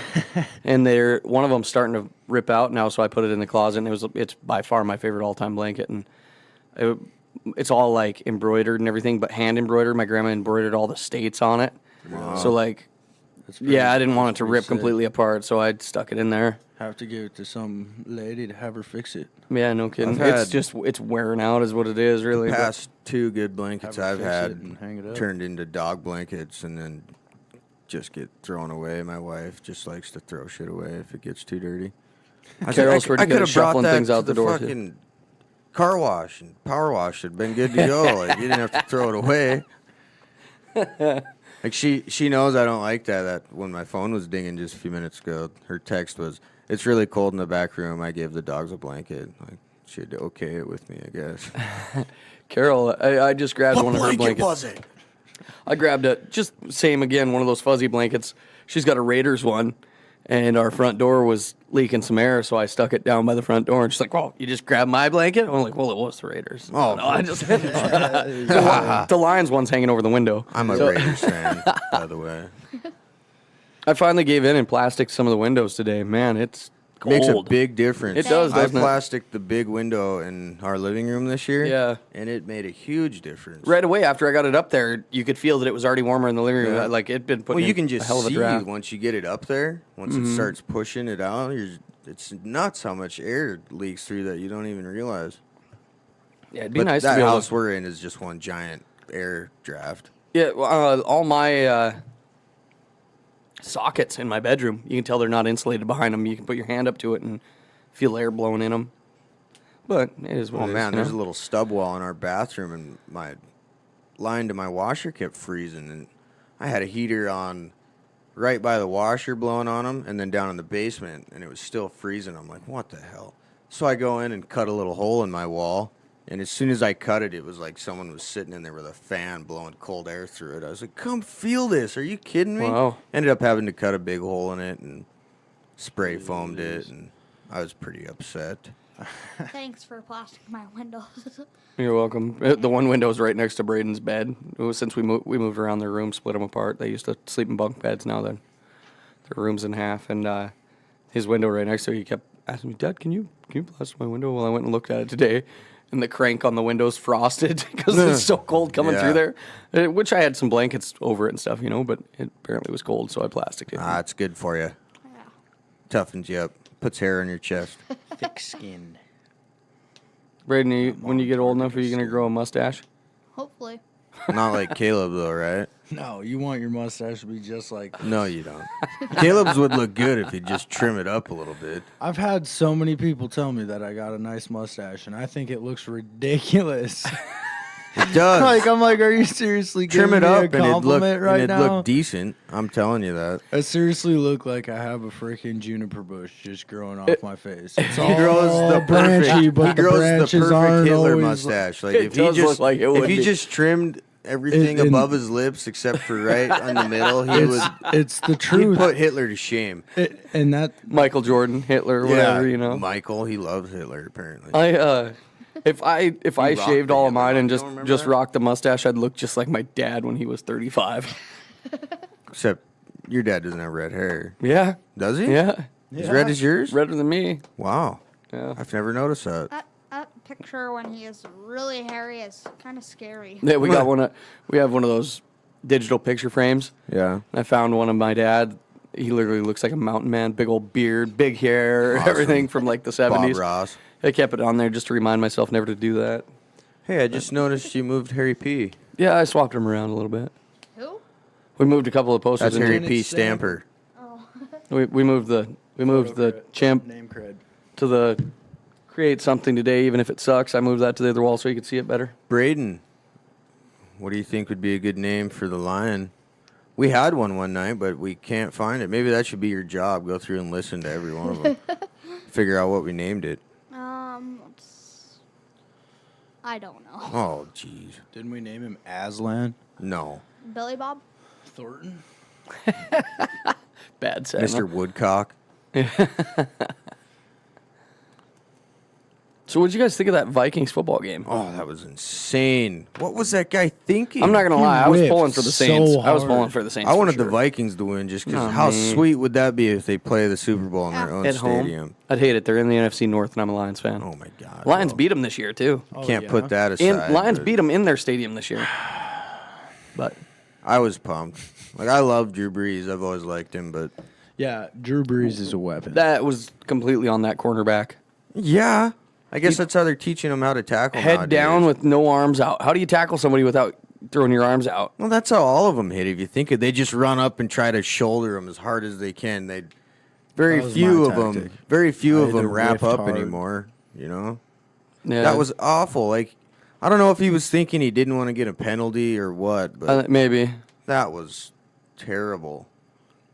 A: and one of them's starting to rip out now. So I put it in the closet, and it's by far my favorite all time blanket, and it's all like embroidered and everything, but hand embroidered. My grandma embroidered all the states on it, so like Yeah, I didn't want it to
D: pretty
A: rip
D: sick.
A: completely apart, so I stuck it in there.
D: Have to give it to some lady to have her fix it.
A: Yeah, no kidding.
B: I've
A: It's wearing out is what it is, really. but-
B: Past 2 good blankets
D: Have her
B: I've
D: fix it
B: had
D: and hang it up.
B: turned into dog blankets and then just get thrown away. My wife just likes to throw shit away if it gets too dirty.
A: Carol's pretty good at
B: coulda brought
A: shuffling
B: that
A: things
B: to
A: out the door, too.
B: Fucking car wash and power wash had been good to go. Like you didn't have to throw it away. Like she knows I don't like that. That when my phone was dinging just a few minutes ago, her text was, "It's really cold in the back room. I gave the dogs a blanket." Like she'd okay it with me, I guess.
A: Carol, I just grabbed one of her blankets.
B: was it?
A: I grabbed it, just same again, one of those fuzzy blankets. She's got a Raiders one, and our front door was leaking some air, so I stuck it down by the front door. And she's like, "Well, you just grabbed my blanket?" I'm like, "Well, it was the Raiders."
B: Oh.
A: No, I just the Lions one's hanging over the window.
B: I'm a
A: So-
B: Raiders fan, by the way.
A: I finally gave in and plastic some of the windows today. Man, it's cold.
B: Makes a big difference.
A: It does,
B: I
A: doesn't it?
B: plasticed the big window in our living room this year.
A: Yeah.
B: And it made a huge difference.
A: Right away after I got it up there, you could feel that it was already warmer in the living room.
B: Yeah.
A: Like it'd been put
B: Well,
A: in
B: you can
A: a
B: just
A: hell of a
B: see
A: draft.
B: once you get it up there, once it starts pushing it out, it's nuts how much air leaks through that you don't even realize.
A: Yeah, it'd be
B: But
A: nice
B: that
A: to be able
B: house
A: to.
B: we're in is just one giant air draft.
A: Yeah, all my sockets in my bedroom, you can tell they're not insulated behind them. You can put your hand up to it and feel air blowing in them. But it is what
B: Oh
A: it is,
B: man,
A: you
B: there's a
A: know?
B: little stub wall in our bathroom, and my line to my washer kept freezing, and I had a heater on right by the washer blowing on them, and then down in the basement, and it was still freezing. I'm like, what the hell? So I go in and cut a little hole in my wall, and as soon as I cut it, it was like someone was sitting in there with a fan blowing cold air through it. I was like, come feel this. Are you kidding me?
A: Wow.
B: Ended up having to cut a big hole in it and spray foamed it, and I was pretty upset.
C: Thanks for plastic my windows.
A: You're welcome. The one window is right next to Braydon's bed. It was since we moved around their room, split them apart. They used to sleep in bunk beds. Now their room's in half, and his window right next to it. He kept asking me, "Dad, can you plaster my window?" Well, I went and looked at it today, and the crank on the window's frosted because it's so cold coming
B: Yeah.
A: through there. Which I had some blankets over it and stuff, but it apparently was cold, so I plasticed it.
B: Ah, it's good for you.
C: Yeah.
B: Toughens you up. Puts hair on your chest.
D: Thick skinned.
A: Braydon, when you get old enough, are you gonna grow a mustache?
C: Hopefully.
B: Not like Caleb, though, right?
D: No, you want your mustache to be just like.
B: No, you don't. Caleb's would look good if he'd just trim it up a little bit.
D: I've had so many people tell me that I got a nice mustache, and I think it looks ridiculous.
B: It does.
D: I'm like, are you seriously
B: Trim
D: giving
B: it
D: me
B: up
D: a
B: and it'd look,
D: compliment right
B: and it'd
D: now?
B: look decent. I'm telling you that.
D: I seriously look like I have a freaking juniper bush just growing off my face. It's
B: He
D: all
B: grows the
D: branchy,
B: perfect.
D: but
B: He grows the
D: branches
B: perfect
D: aren't
B: Hitler
D: always
B: mustache. Like
A: It
B: if he
A: does
B: just
A: look like it
B: if
A: would
B: he
A: be.
B: just trimmed everything
D: And-
B: above his lips except for right on the middle, he
D: It's,
B: would.
D: it's the
B: He'd
D: truth.
B: put Hitler to shame.
D: And that
A: Michael Jordan, Hitler, whatever,
B: Michael, he loves Hitler apparently.
A: If I
B: rocked
A: shaved
B: the
A: all of
B: Hitler
A: mine
B: one.
A: and
B: Don't remember
A: just
B: that?
A: rocked the mustache, I'd look just like my dad when he was 35.
B: Except your dad doesn't have red hair,
A: Yeah,
B: does he?
A: yeah,
B: As red as yours?
A: redder than me.
B: Wow.
A: Yeah.
B: I've never noticed that.
C: That picture when he is really hairy is kind of scary.
A: Yeah, we got we have one of those digital picture frames.
B: Yeah.
A: I found one of my dad. He literally looks like a mountain man, big old beard, big hair,
B: Awesome.
A: everything from like the 70s.
B: Bob Ross.
A: I kept it on there just to remind myself never to do that.
B: Hey, I just noticed you moved Harry P.
A: Yeah, I swapped him around a little bit.
C: Who?
A: We moved a couple of posters.
B: That's Harry
A: into-
B: P. Stamper.
C: Oh.
A: We moved the champ
D: name cred.
A: to the create something today, even if it sucks. I moved that to the other wall so you could see it better.
B: Braydon, what do you think would be a good name for the lion? We had one night, but we can't find it. Maybe that should be your job. Go through and listen to every one of them. Figure out what we named it.
C: I don't know.
B: Oh, jeez.
D: Didn't we name him Aslan?
B: No.
C: Billy Bob?
D: Thornton?
A: Bad set.
B: Mr. Woodcock.
A: So what did you guys think of that Vikings football game?
B: Oh, that was insane. What was that guy thinking?
A: I'm not gonna
D: He
A: lie, I was
D: whipped
A: pulling for the
D: so
A: Saints. I was
D: hard.
A: pulling for the Saints.
B: I
A: for
B: wanted the
A: sure.
B: Vikings to win just because
A: Oh,
B: how
A: man.
B: sweet would that be if they play the Super Bowl in their own
A: at home.
B: stadium?
A: I'd hate it. They're in the NFC North, and I'm a Lions fan.
B: Oh, my God.
A: Lions
B: well,
A: beat them this year too.
D: Oh,
B: Can't
D: yeah.
B: put that
A: And
B: aside.
A: Lions
B: but
A: beat them in their stadium this year. But
B: I was pumped. Like, I love Drew Brees. I've always liked him, but
D: Yeah, Drew Brees is a weapon.
A: That was completely on that cornerback.
B: yeah, I guess that's how they're teaching him how to tackle.
A: Head
B: nowadays.
A: down with no arms out. How do you tackle somebody without throwing your arms out?
B: Well, that's how all of them hit. If you think it, they just run up and try to shoulder them as hard as they can. Very
D: That was
B: few
D: my
B: of them.
D: tactic.
B: Very few of
D: Either
B: them wrap
D: rift
B: up
D: hard.
B: anymore. You know,
A: Yeah,
B: that was awful. Like, I don't know if he was thinking he didn't want to get a penalty or what, but
A: maybe
B: that was terrible.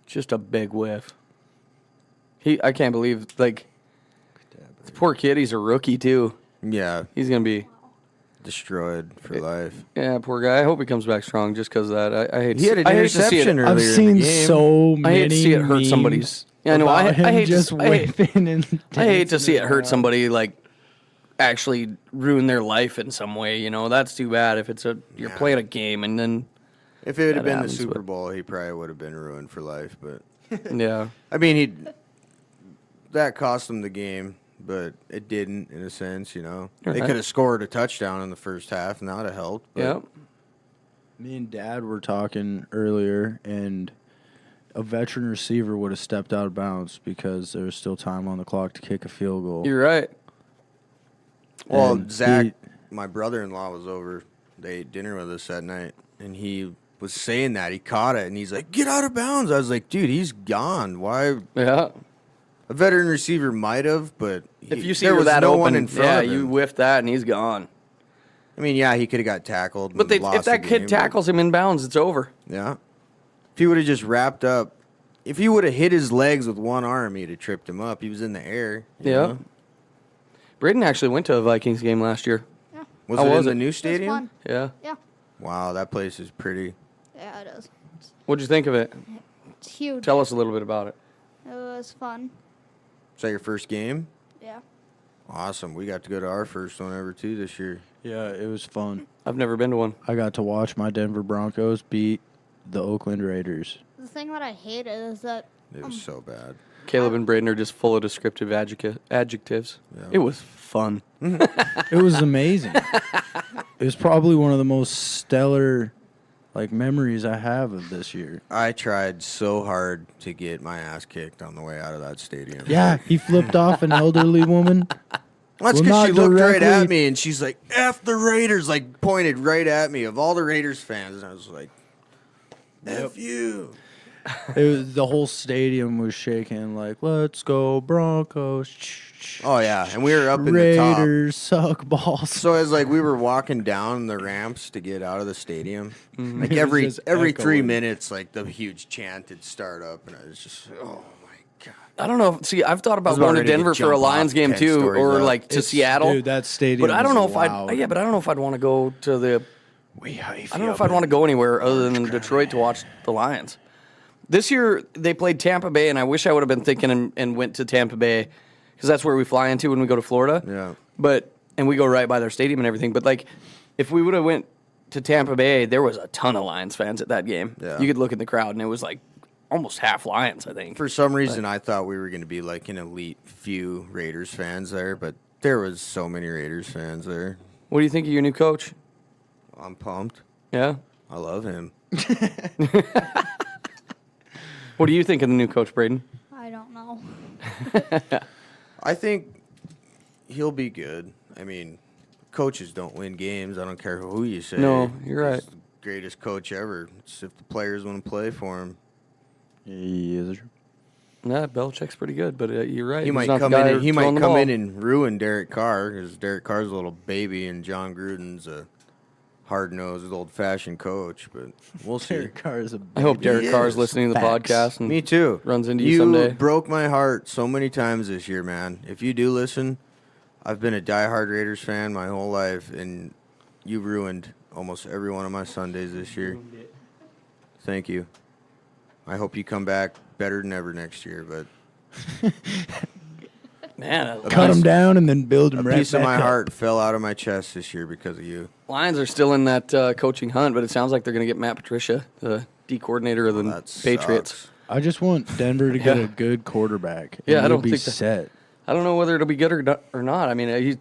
A: just a big whiff. I can't believe the poor kid. He's a rookie too.
B: Yeah,
A: He's gonna be
B: destroyed for life.
A: yeah, poor guy. I hope he comes back strong just because of that. I hate.
B: He had an
A: I hate to see it.
B: interception earlier
D: I've
B: in the
D: seen
B: game.
D: so many
A: I hate to see it hurt
D: memes
A: somebody's. Yeah, I know.
D: about
A: I
D: him
A: hate
D: just
A: to, I hate,
D: whipping and
A: I hate to see it
D: dancing
A: hurt
D: around.
A: somebody like actually ruin their life in some way. You know, that's too bad. If it's you're
B: Yeah.
A: playing a game and then
B: If it had
A: That
B: been
A: happens,
B: the Super
A: but-
B: Bowl, he probably would have been ruined for life. But
A: yeah,
B: I mean, that cost him the game, but it didn't in a sense. You know, they
A: Right.
B: could have scored a touchdown in the first half, and that would have helped. But
A: yeah.
D: Me and Dad were talking earlier, and a veteran receiver would have stepped out of bounds because there was still time on the clock to kick a field goal.
A: You're right.
B: Well,
D: And
B: Zach, my brother-in-law, was over. They ate dinner with us that night, and he was saying that he caught it, and he's like, "Get out of bounds." I was like, "Dude, he's gone. Why?"
A: Yeah.
B: A veteran receiver might have, but
A: If you see
B: there
A: her
B: was
A: that
B: no
A: open,
B: one in front
A: yeah,
B: of him.
A: you whiff that and he's gone.
B: I mean, yeah, he could have got tackled.
A: But
B: and lost
A: if that
B: the
A: kid
B: game,
A: tackles him in bounds, it's over.
B: but- yeah, if he would have just wrapped up, if he would have hit his legs with one arm, he'd have tripped him up. He was in the air. you
A: Yeah.
B: know?
A: Braydon actually went to a Vikings game last year.
C: Yeah.
B: Was
A: How
B: it
A: was
B: in
A: it?
B: the new
C: It was
B: stadium?
C: fun.
A: Yeah.
C: Yeah.
B: Wow, that place is pretty.
C: Yeah, it is.
A: What'd you think of it?
C: It's huge.
A: Tell us a little bit about it.
C: It was fun.
B: Is that your first game?
C: Yeah.
B: Awesome. We got to go to our first one ever too this year.
D: Yeah, it was fun.
A: I've never been to one.
D: I got to watch my Denver Broncos beat the Oakland Raiders.
C: The thing that I hate is that
B: It was so bad.
A: Caleb and Braydon are just full of descriptive adjectives.
B: Yeah.
A: It was fun.
D: It was amazing. It was probably one of the most stellar memories I have of this year.
B: I tried so hard to get my ass kicked on the way out of that stadium.
D: Yeah, he flipped off an elderly woman.
B: That's
D: Well,
B: because
D: not
B: she looked right
D: directly-
B: at me and she's like, F the Raiders, like pointed right at me of all the Raiders fans. And I was like, F you.
D: It was, the whole stadium was shaking like, let's go Broncos.
B: Oh, yeah. And we were up in the top.
D: Raiders suck balls.
B: So as like we were walking down the ramps to get out of the stadium, like
D: It was
B: every
D: just
B: 3
D: echoing.
B: minutes, like the huge chant would start up, and I was just, oh my god.
A: I don't know. See, I've thought
B: I
A: about
B: was
A: going
B: about
A: to
B: ready to
A: Denver for a
B: jump
A: Lions
B: off
A: game
B: 10
A: too,
B: stories
A: or
B: up.
A: like to Seattle.
D: Dude, that stadium.
A: But I don't know if
D: loud.
A: I'd. Yeah, but I don't know if I'd want to go to the.
B: We
A: I don't know if I'd want to go anywhere other than Detroit to watch the Lions. This year they played Tampa Bay, and I wish I would have been thinking and went to Tampa Bay because that's where we fly into when we go to Florida.
B: Yeah.
A: And we go right by their stadium and everything. But like, if we would have went to Tampa Bay, there was a ton of Lions fans at that game.
B: Yeah.
A: You could look at the crowd, and it was like almost half Lions, I think.
B: For some reason, I thought we were going to be like an elite few Raiders fans there, but there was so many Raiders fans there.
A: What do you think of your new coach?
B: I'm pumped.
A: Yeah.
B: I love him.
A: What do you think of the new coach, Braydon?
C: I don't know.
B: I think he'll be good. I mean, coaches don't win games. I don't care who you say.
A: No, you're right.
B: He's the greatest coach ever. It's if the players want to play for him.
D: Yes.
A: Nah, Belichick's pretty good, but you're right.
B: He
A: He's
B: might
A: not the
B: come
A: guy
B: in. He might
A: throwing the
B: come
A: ball.
B: in and ruin Derek Carr because Derek Carr's a little baby and John Gruden's a hard-nosed, old-fashioned coach. But we'll see.
D: Derek Carr is a
A: I hope
B: He
A: Derek Carr is
B: is.
A: listening to the
D: Facts.
A: podcast. And
B: Me too.
A: Runs into you someday.
B: broke my heart so many times this year, man. If you do listen, I've been a diehard Raiders fan my whole life, and you ruined almost every one of my Sundays this year. Thank you. I hope you come back better than ever next year, but
A: Man,
D: cut him down and then build
B: a
D: him right
B: piece of
D: back
B: my
D: up.
B: heart fell out of my chest this year because of you.
A: Lions are still in that coaching hunt, but it sounds like they're going to get Matt Patricia, the D coordinator of the
B: That
A: Patriots.
B: sucks.
D: I just want Denver to get
A: Yeah.
D: a good quarterback. and
A: Yeah, I
D: we'll
A: don't
D: be
A: think that-
D: set.
A: I don't know whether it'll be good or not. I mean,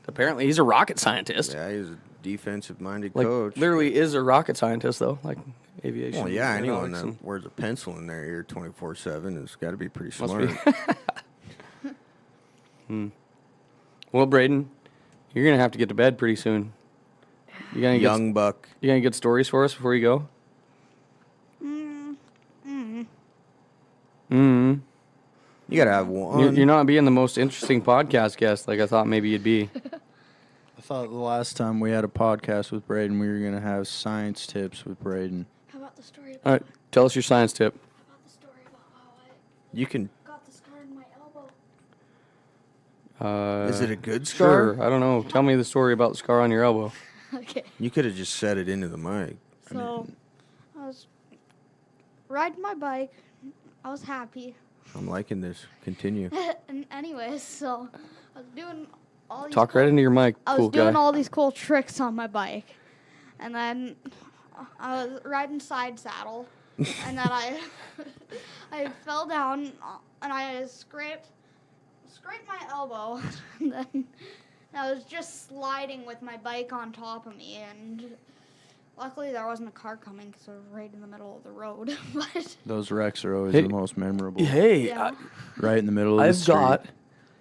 A: apparently he's a rocket scientist.
B: Yeah, he's a defensive-minded
A: Like,
B: coach.
A: literally is a rocket scientist, though, like aviation.
B: Well, yeah, anyone
A: aeronautics and-
B: that wears a pencil in their ear 24/7 has got to be pretty
A: Must
B: smart.
A: be. Well, Braydon, you're going to have to get to bed pretty soon. You got any
B: Young buck.
A: You got any good stories for us before you go?
B: You got to have one.
A: You're not being the most interesting podcast guest like I thought maybe you'd be.
D: I thought the last time we had a podcast with Braydon, we were going to have science tips with Braydon.
C: How about the story about,
A: All right, tell us your science tip.
C: how about the story about how I
B: You can.
C: got the scar in my elbow?
B: Is it a good scar?
A: Sure. I don't know. Tell me the story about the scar on your elbow.
C: Okay.
B: You could have just said it into the mic.
C: So, I was riding my bike. I was happy.
B: I'm liking this. Continue.
C: And anyways, so I was doing all these
A: Talk right into your mic,
C: I
A: cool
C: was doing
A: guy.
C: all these cool tricks on my bike. And then I was riding side saddle. And then I fell down and I scraped my elbow. And then I was just sliding with my bike on top of me, and luckily there wasn't a car coming because I was right in the middle of the road. But
D: Those wrecks are always
A: Hey.
D: the most memorable.
A: Hey,
C: yeah.
D: Right in the middle of the
A: I've
D: street.
A: got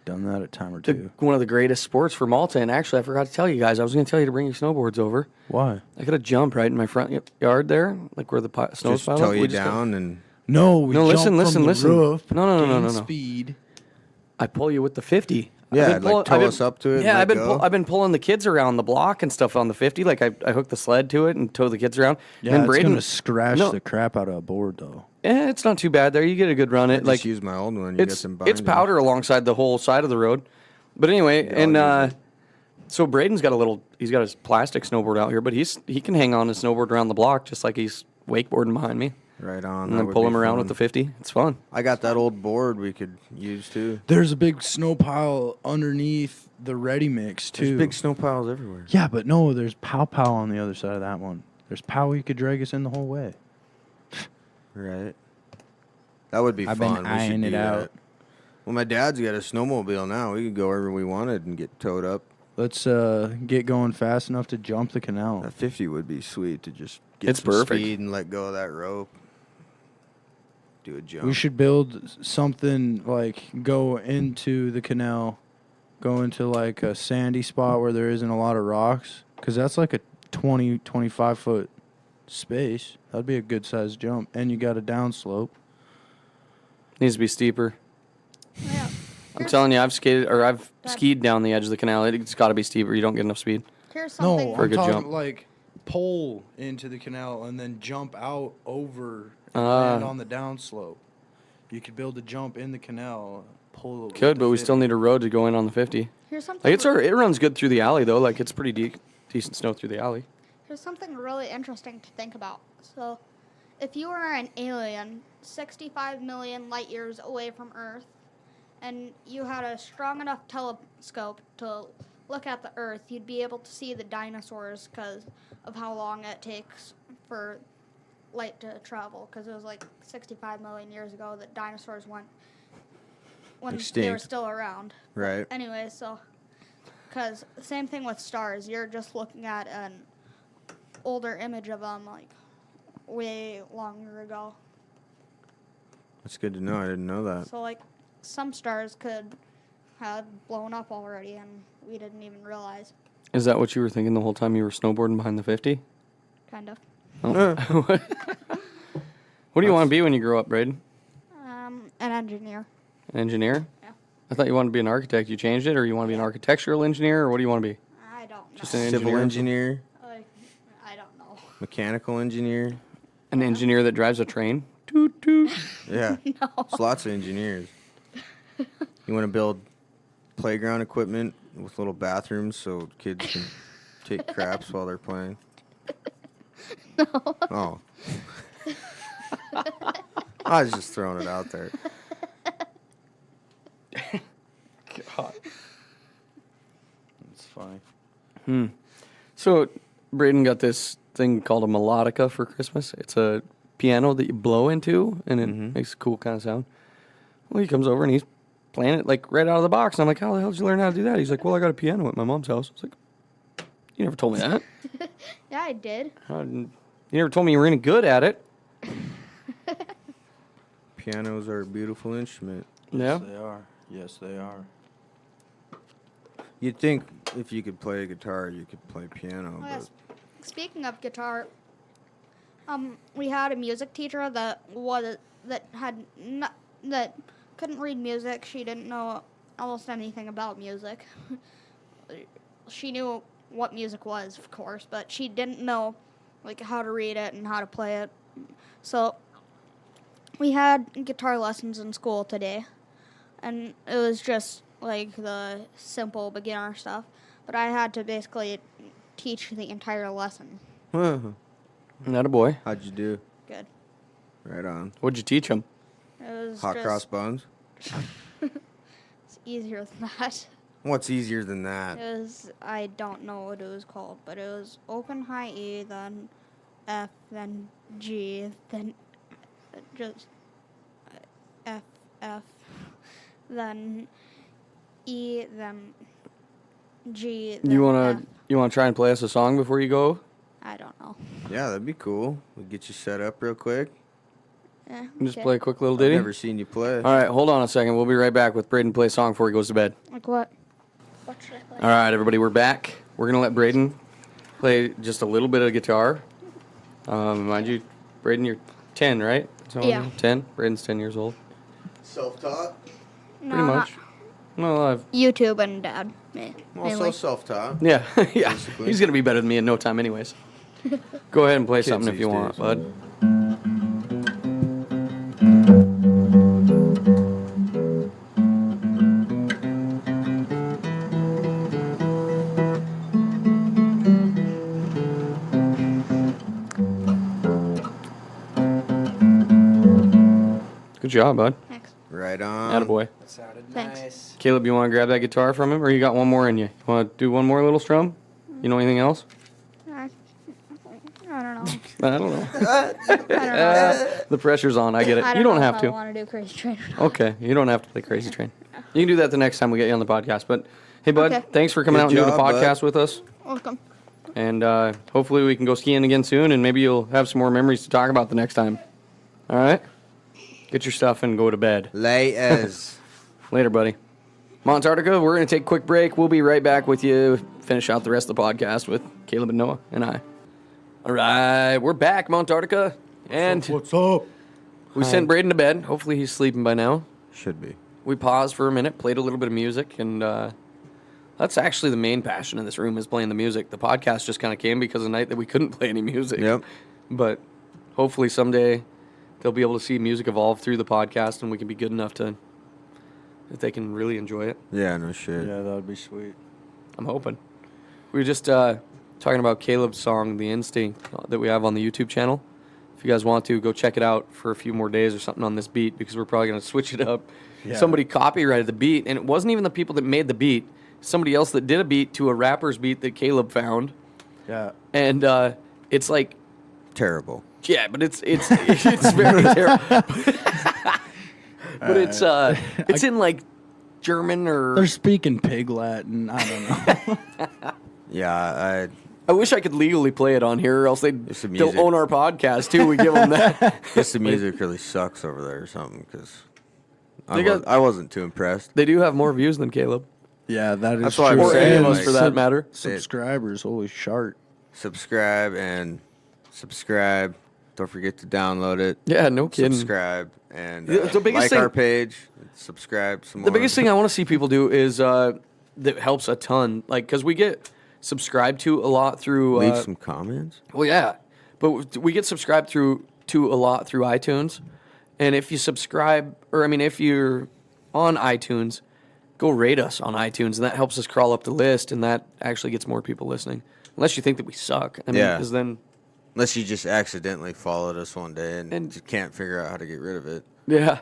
D: Done that a time or
A: the,
D: two.
A: one of the greatest sports for Malta, and actually I forgot to tell you guys. I was going to tell you to bring your snowboards over.
D: Why?
A: I got a jump right in my front yard there, like where the snow's
B: Just
A: piled
B: tow
A: up.
B: you
A: We just go-
B: down and
D: No, we
A: No, listen,
D: jumped from
A: listen,
D: the
A: listen.
D: roof,
A: No,
D: gained
A: no.
D: speed.
A: I pull you with the 50.
B: yeah,
A: I've been
B: like
A: pulling-
B: tow
A: I've been-
B: us up to it.
A: Yeah,
B: and let
A: I've
B: go.
A: been pulling the kids around the block and stuff on the 50. Like I hooked the sled to it and tow the kids around.
D: Yeah,
A: and
D: it's
A: then
D: gonna
A: Braydon,
D: scratch
A: No.
D: the crap out of a board, though.
A: it's not too bad there. You get a good run.
B: I
A: It
B: just
A: like
B: use my old one. You get
A: it's
B: some
A: it's powder alongside the whole side of the road. But anyway,
B: Yeah,
A: and
B: I'll use it.
A: so Braydon's got he's got his plastic snowboard out here, but he can hang on his snowboard around the block just like he's wakeboarding behind me,
B: Right on.
A: and
B: that
A: then
B: would
A: pull
B: be
A: him around with
B: fun.
A: the 50. It's fun.
B: I got that old board we could use too.
D: There's a big snow pile underneath the ready mix, too.
B: There's big snow piles everywhere.
D: Yeah, but no, there's Pow Pow on the other side of that one. There's Pow you could drag us in the whole way.
B: Right. That would be
D: I've
B: fun.
D: been
B: We should
D: eyeing it
B: do
D: out.
B: that. Well, my dad's got a snowmobile now. We could go wherever we wanted and get towed up.
D: Let's get going fast enough to jump the canal.
B: That 50 would be sweet to just get
A: It's
B: some
A: perfect.
B: speed and let go of that rope. Do a jump.
D: We should build something like go into the canal, go into like a sandy spot where there isn't a lot of rocks, because that's like a 20, 25 foot space. That'd be a good sized jump. And you got a downslope.
A: Needs to be steeper.
C: Yeah.
A: I'm telling you, I've
C: Dad.
A: skied down the edge of the canal. It's got to be steeper. You don't get enough speed.
C: Here's something.
A: For a
D: I'm
A: good
D: talking
A: jump.
D: like pole into the canal and then jump out over and
A: Ah.
D: land on the downslope. You could build a jump in the canal, pull. with
A: Could,
D: the
A: but we
D: 50.
A: still need a road to go in on the 50.
C: Here's something.
A: Like it runs good through the alley though. Like it's pretty decent snow through the alley.
C: Here's something really interesting to think about. So, if you were an alien 65 million light years away from Earth, and you had a strong enough telescope to look at the Earth, you'd be able to see the dinosaurs because of how long it takes for light to travel. Because it was like 65 million years ago that dinosaurs went when they were
B: Extinct.
C: still around.
B: Right.
C: Anyway, so because same thing with stars, you're just looking at an older image of them like way longer ago.
B: That's good to know. I didn't know that.
C: So like some stars could have blown up already and we didn't even realize.
A: Is that what you were thinking the whole time you were snowboarding behind the 50?
C: Kind of.
A: What do you want to be when you grow up, Braydon?
C: An engineer.
A: An engineer?
C: Yeah.
A: I thought you wanted to be an architect. You changed it, or you want to be an architectural engineer, or what do you want to be?
C: I don't know.
A: Just an
B: Civil
A: engineer?
B: engineer,
C: I don't know.
B: mechanical engineer.
A: An engineer that drives a train? Toot toot.
B: Yeah.
C: No.
B: There's lots of engineers. You want to build playground equipment with little bathrooms so kids can take craps while they're playing?
C: No.
B: Oh. I was just throwing it out there.
A: God.
D: It's funny.
A: So, Braydon got this thing called a melodica for Christmas. It's a piano that you blow into, and it makes a cool kind of sound. Well, he comes over and he's playing it like right out of the box. And I'm like, how the hell did you learn how to do that? He's like, well, I got a piano at my mom's house. I was like, You never told me that.
C: Yeah, I did.
A: You never told me you were any good at it.
B: Pianos are a beautiful instrument.
A: Yeah.
D: Yes, they are. Yes, they are.
B: You'd think if you could play a guitar, you could play piano.
C: Oh,
B: But
C: yes. Speaking of guitar, we had a music teacher that couldn't read music. She didn't know almost anything about music. She knew what music was, of course, but she didn't know like how to read it and how to play it. So we had guitar lessons in school today, and it was just like the simple beginner stuff. But I had to basically teach the entire lesson.
A: Not a boy.
B: how'd you do?
C: Good.
B: Right on.
A: What'd you teach him?
C: It was
B: Hot
C: just,
B: cross buns.
C: It's easier than that.
B: What's easier than
C: It
B: that?
C: was, I don't know what it was called, but it was open high E, then F, then G, then just F, F, then E, then G, then
A: You
C: F.
A: wanna try and play us a song before you go?
C: I don't know.
B: Yeah, that'd be cool. We'll get you set up real quick.
C: Yeah,
A: Just
C: okay.
A: play a quick little
B: I've
A: ditty.
B: never seen you play.
A: All right, hold on a second. We'll be right back with Braydon play a song before he goes to bed.
C: Like what? What should I play?
A: All right, everybody, we're back. We're gonna let Braydon play just a little bit of guitar. Mind you, Braydon, you're 10, right? So
C: Yeah.
A: 10. Braydon's 10 years old.
B: Self-taught?
C: No,
A: Pretty much. No,
C: YouTube and Dad.
B: Also
C: Mainly.
B: self-taught.
A: yeah, yeah.
B: Basically.
A: He's gonna be better than me in no time, anyways. Go ahead and play
B: Kids
A: something if
B: these
A: you want,
B: days.
A: bud. Good job, bud.
C: Thanks.
B: Right on.
A: Attaboy.
D: That sounded
C: Thanks.
D: nice.
A: Caleb, you want to grab that guitar from him, or you got one more in you? You want to do one more little strum? You know anything else?
C: I don't know.
A: I don't know.
C: I don't know.
A: The pressure's on. I get it.
C: I
A: You don't
C: know
A: have
C: if
A: to.
C: I want to do Crazy Train.
A: Okay, you don't have to play Crazy Train. You can do that the next time we get you on the podcast. But hey, bud,
C: Okay.
A: thanks for coming
B: Good
A: out and doing the
B: job, bud.
A: podcast with us.
C: Welcome.
A: And hopefully we can go skiing again soon, and maybe you'll have some more memories to talk about the next time. All right? Get your stuff and go to bed.
B: Layers.
A: Later, buddy. Montarctica, we're going to take a quick break. We'll be right back with you. Finish out the rest of the podcast with Caleb and Noah and I. All right, we're back, Montarctica. And
D: What's up?
A: we sent Braydon to bed. Hopefully he's sleeping by now.
B: Should be.
A: We paused for a minute, played a little bit of music, and that's actually the main passion in this room is playing the music. The podcast just kind of came because of the night that we couldn't play any music.
B: Yep.
A: But hopefully someday they'll be able to see music evolve through the podcast, and we can be good enough to that they can really enjoy it.
B: Yeah, no shit.
D: Yeah, that would be sweet.
A: I'm hoping. We were just talking about Caleb's song, The Instinct, that we have on the YouTube channel. If you guys want to, go check it out for a few more days or something on this beat because we're probably going to switch it up.
D: Yeah.
A: Somebody copyrighted the beat, and it wasn't even the people that made the beat. Somebody else that did a beat to a rapper's beat that Caleb found.
D: Yeah.
A: And it's like,
B: Terrible.
A: yeah, but it's it's very terrible. But it's in like German or...
D: They're speaking pig Latin. I don't know.
B: Yeah,
A: I wish I could legally play it on here, or else they'll
B: It's the music.
A: own our podcast too. We give them that.
B: I guess the music really sucks over there or something because
A: They got-
B: I wasn't too impressed.
A: They do have more views than Caleb,
D: Yeah, that is
B: That's why I'm
D: true.
A: or
B: saying,
A: any of
B: like,
A: us for that matter.
D: Subscribers, holy shart.
B: Subscribe and subscribe. Don't forget to download it.
A: Yeah, no kidding.
B: Subscribe and
A: The biggest
B: like
A: thing-
B: our page. Subscribe some more.
A: The biggest thing I want to see people do is that helps a ton, like because we get subscribed to a lot through.
B: Leave some comments.
A: Well, yeah, but we get subscribed to a lot through iTunes, and if you subscribe, or I mean, if you're on iTunes, go rate us on iTunes, and that helps us crawl up the list, and that actually gets more people listening. Unless you think that we suck, I mean,
B: Yeah.
A: because then,
B: Unless you just accidentally followed us one day
A: And-
B: and just can't figure out how to get rid of it.
A: yeah,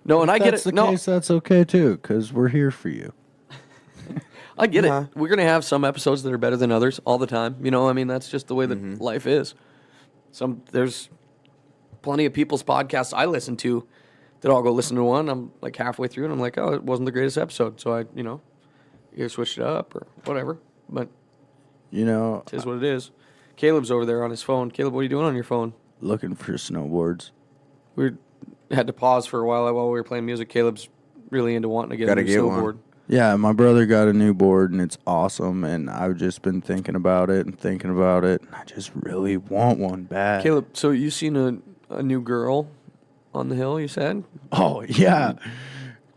A: no, and I get
D: That's
A: it.
D: the
A: No,
D: case, that's okay too, because we're here for you.
A: I get
B: Yeah.
A: it. We're gonna have some episodes that are better than others all the time. You know, I mean, that's just the way that life is. There's plenty of people's podcasts I listen to that I'll go listen to one. I'm like halfway through and I'm like, oh, it wasn't the greatest episode, so I, either switched it up or whatever. But
D: You know,
A: It is what it is. Caleb's over there on his phone. Caleb, what are you doing on your phone?
D: looking for snowboards.
A: We had to pause for a while we were playing music. Caleb's really into wanting to get
B: Gotta
A: a new
B: get
A: snowboard.
B: one.
D: Yeah, my brother got a new board, and it's awesome, and I've just been thinking about it. I just really want one bad.
A: Caleb, so you seen a new girl on the hill, you said?
D: Oh, yeah.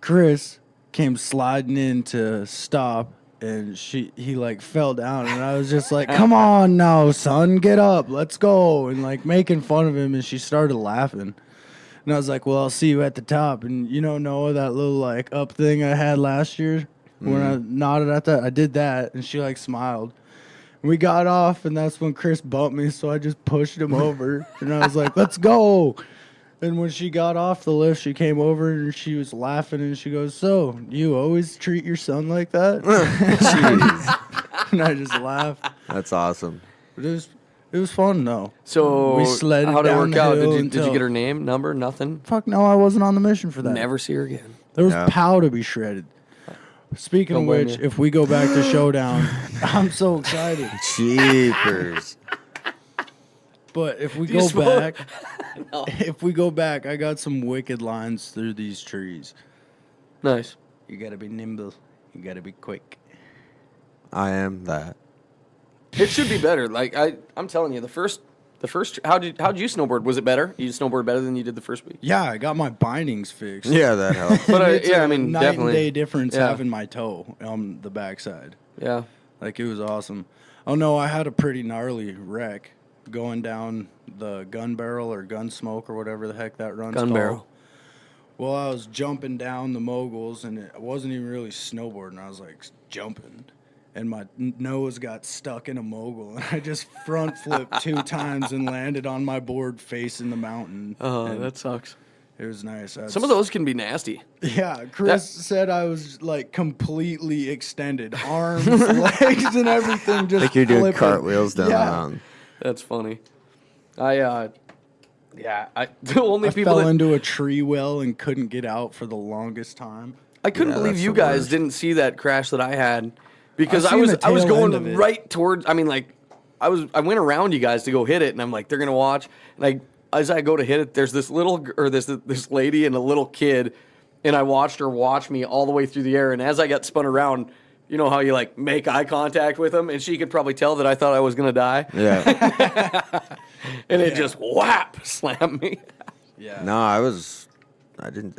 D: Chris came sliding in to stop, and he like fell down, and I was just like, come on now, son, get up, let's go, and like making fun of him, and she started laughing. And I was like, well, I'll see you at the top. And you know, Noah, that little like up thing I had last year when I nodded at that, I did that, and she like smiled. We got off, and that's when Chris bumped me, so I just pushed him over, and I was like, let's go. And when she got off the lift, she came over, and she was laughing, and she goes, so, you always treat your son like that?
B: Jeez.
D: And I just laughed.
B: That's awesome.
D: But it was fun, though.
A: So
D: We sledded
A: how'd it
D: down
A: work
D: the
A: out?
D: hill
A: Did you
D: until-
A: get her name, number, nothing?
D: Fuck no, I wasn't on the mission for that.
A: Never see her again.
D: There was
B: Yeah.
D: POW to be shredded. Speaking
A: Don't
D: of
A: blame
D: which,
A: you.
D: if we go back to Showdown, I'm so excited.
B: Jeepers.
D: But if we
A: You
D: go
A: smoke-
D: back, if we go back, I got some wicked lines through these trees.
A: Nice.
D: You gotta be nimble. You gotta be quick.
B: I am that.
A: It should be better. Like I'm telling you, the first how'd you snowboard? Was it better? You snowboard better than you did the first week?
D: Yeah, I got my bindings fixed.
B: Yeah, that helps.
A: But
D: It's
A: yeah,
D: a
A: I mean,
D: night
A: definitely.
D: and day difference
A: Yeah.
D: having my toe on the backside.
A: Yeah.
D: Like, it was awesome. Oh, no, I had a pretty gnarly wreck going down the gun barrel or gun smoke or whatever the heck that runs
A: Gun
D: called.
A: barrel.
D: Well, I was jumping down the moguls, and it wasn't even really snowboarding. I was, like, jumping. And my nose got stuck in a mogul, and I just front flipped 2 times and landed on my board facing the mountain.
A: Oh,
D: And
A: that sucks.
D: it was nice.
A: Some of those can be nasty.
D: Yeah, Chris said I was like completely extended, arms, legs, and everything. Just
B: Like you're doing
D: flipping.
B: cartwheels down the
D: Yeah.
B: mountain.
A: That's funny. The only
D: I
A: people
D: fell
A: that
D: into a tree well and couldn't get out for the longest time.
A: I couldn't
B: Yeah,
A: believe
B: that's
A: you
B: the
A: guys
B: worst.
A: didn't see that crash that I had because
D: I've
A: I
D: seen
A: was
D: the
A: I was
D: tail end
A: going
D: of it.
A: right towards. I mean, like I went around you guys to go hit it, and I'm like, they're gonna watch. And as I go to hit it, there's this this lady and a little kid, and I watched her watch me all the way through the air. And as I got spun around, you know how you like make eye contact with them, and she could probably tell that I thought I was gonna die,
B: Yeah.
A: and it just whap slammed me.
D: Yeah.
B: No,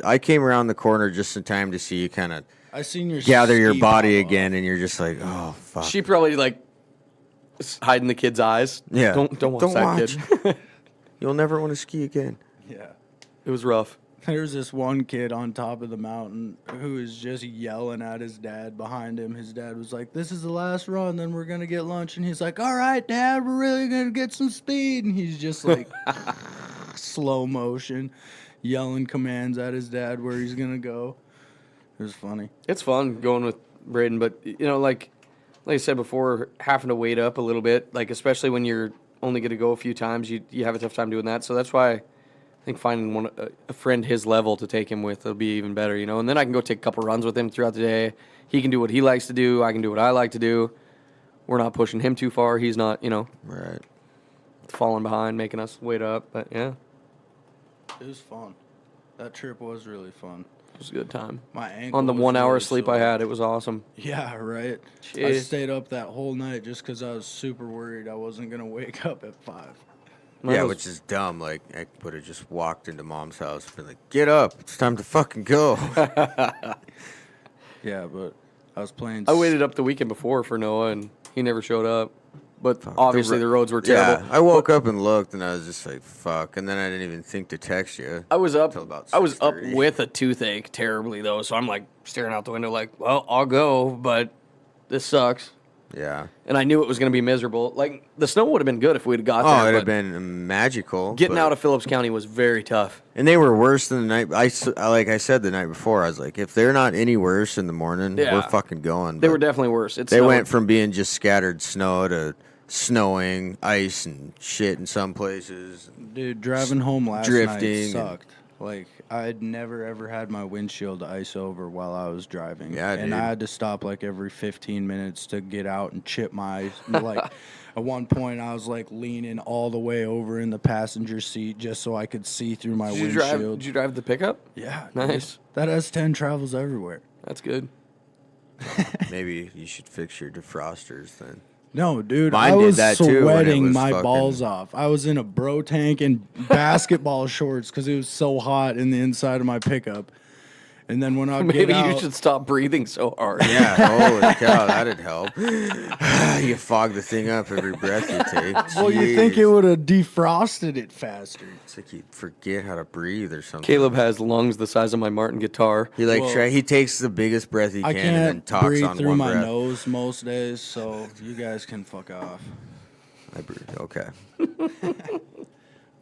B: I came around the corner just in time to see you kind of
D: I seen your
B: gather your
D: ski
B: body
D: pop off.
B: again, and you're just like, oh, fuck.
A: She probably like hiding the kid's eyes.
B: Yeah.
A: Don't watch that kid.
B: You'll never want to ski again.
D: Yeah.
A: It was rough.
D: There's this one kid on top of the mountain who is just yelling at his dad behind him. His dad was like, this is the last run, then we're going to get lunch. And he's like, all right, Dad, we're really going to get some speed. And he's just like slow motion, yelling commands at his dad where he's going to go. It was funny.
A: It's fun going with Braydon, but you know, like I said before, having to wait up a little bit, like especially when you're only going to go a few times, you have a tough time doing that. So that's why I think finding a friend his level to take him with will be even better, you know. And then I can go take a couple runs with him throughout the day. He can do what he likes to do. I can do what I like to do. We're not pushing him too far. He's not, you know,
B: Right.
A: falling behind, making us wait up. But yeah,
D: It was fun. That trip was really fun.
A: it was a good time.
D: My ankle
A: On the
D: was
A: 1 hour
D: really
A: sleep
D: sore.
A: I had, it was awesome.
D: Yeah, right. I
A: Jeez.
D: stayed up that whole night just because I was super worried I wasn't going to wake up at 5.
A: Mine
B: Yeah,
A: was-
B: which is dumb. Like, I would have just walked into Mom's house and been like, get up. It's time to fucking go.
D: Yeah, but I was playing.
A: I waited up the weekend before for Noah, and he never showed up. But obviously the roads were terrible.
B: Yeah, I woke up and looked, and I was just like, fuck. And then I didn't even think to text you.
A: I was up.
B: Till about
A: I was up
B: 6:30.
A: with a toothache terribly though, so I'm like staring out the window, like, well, I'll go, but this sucks.
B: Yeah.
A: And I knew it was going to be miserable. Like the snow would have been good if we'd got there.
B: Oh, it'd
A: but
B: have been magical.
A: getting
B: but-
A: out of Phillips County was very tough.
B: And they were worse than the night. Like I said the night before, I was like, if they're not any worse in the morning,
A: Yeah.
B: we're fucking going.
A: They
B: But
A: were definitely worse. It
B: They
A: snowed.
B: went from being just scattered snow to snowing, ice, and shit in some places.
D: Dude, driving home last
B: Drifting
D: night sucked. Like, I'd never, ever had my windshield ice over while I was driving.
B: Yeah,
D: and
B: dude.
D: I had to stop, like, every 15 minutes to get out and chip my ice. Like, at one point, I was, like, leaning all the way over in the passenger seat just so I could see through my windshield.
A: Did you drive the pickup?
D: Yeah.
A: Nice.
D: Dude. That S10 travels everywhere.
A: That's good.
B: Maybe you should fix your defrosters then.
D: No, dude,
B: Mine
D: I
B: did
D: was
B: that too when it
D: sweating
B: was
D: my
B: fucking-
D: balls off. I was in a bro tank and basketball shorts because it was so hot in the inside of my pickup. And then when I
A: Maybe
D: get out,
A: you should stop breathing so hard.
B: Yeah, holy cow, that'd help. You fog the thing up every breath you take.
D: well, you think
B: Jeez.
D: it would have defrosted it faster.
B: It's like you forget how to breathe or something.
A: Caleb has lungs the size of my Martin guitar.
B: He like
D: Well,
B: he takes the biggest breath he
D: I
B: can and then
D: can't
B: talks
D: breathe
B: on
D: through
B: one
D: my
B: breath.
D: nose most days, so you guys can fuck off.
B: I breathe. Okay.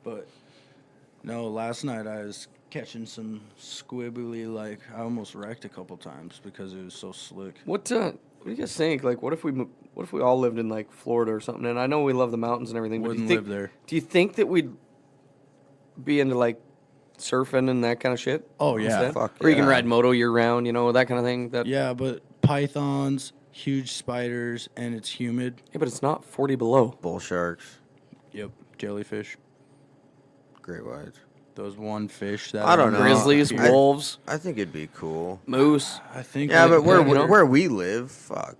D: But no, last night I was catching some squibbly, like I almost wrecked a couple times because it was so slick.
A: What do you guys think? Like, what if we all lived in like Florida or something? And I know we love the mountains and everything, but
D: Wouldn't
A: do you think,
D: live there.
A: Do you think that we'd be into like surfing and that kind of shit?
D: Oh, yeah.
A: instead?
B: Fuck
A: Or you can
B: yeah.
A: ride moto year round, that kind of thing.
D: Yeah, but pythons, huge spiders, and it's humid.
A: Yeah, but it's not 40 below.
B: Bull sharks,
D: Yep, jellyfish.
B: great whites.
D: Those one fish that
B: I don't know.
A: Grizzlies,
B: I-
A: wolves,
B: I think it'd be cool.
A: moose.
D: I think.
B: Yeah, but
A: you know?
B: where we live, fuck.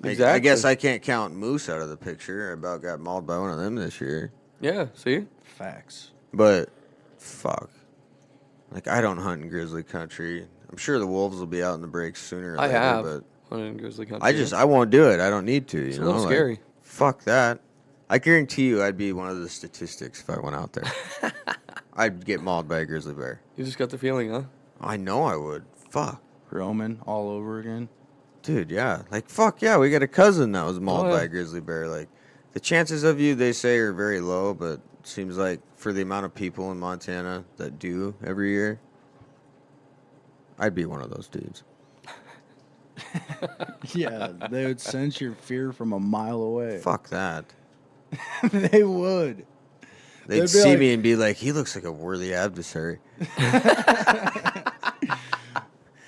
B: I
A: Exactly.
B: guess I can't count moose out of the picture. I about got mauled by one of them this year.
A: Yeah, see?
D: facts.
B: But fuck. Like I don't hunt in grizzly country. I'm sure the wolves will be out in the breaks sooner or
A: I
B: later,
A: have.
B: but
A: hunted in grizzly country.
B: I won't do it. I don't need to.
A: It's a
B: You
A: little
B: know?
A: scary.
B: Fuck that. I guarantee you I'd be one of the statistics if I went out there. I'd get mauled by a grizzly bear.
A: You just got the feeling, huh?
B: I know I would. Fuck.
D: Roman all over again.
B: Dude, yeah. Like, fuck yeah, we got a cousin that was mauled
A: Oh, yeah.
B: by a grizzly bear. Like, the chances of you, they say, are very low, but it seems like for the amount of people in Montana that do every year, I'd be one of those dudes.
D: Yeah, they would sense your fear from a mile away.
B: Fuck that.
D: They would.
B: They'd
D: be
B: see
D: like-
B: me and be like, he looks like a worthy adversary.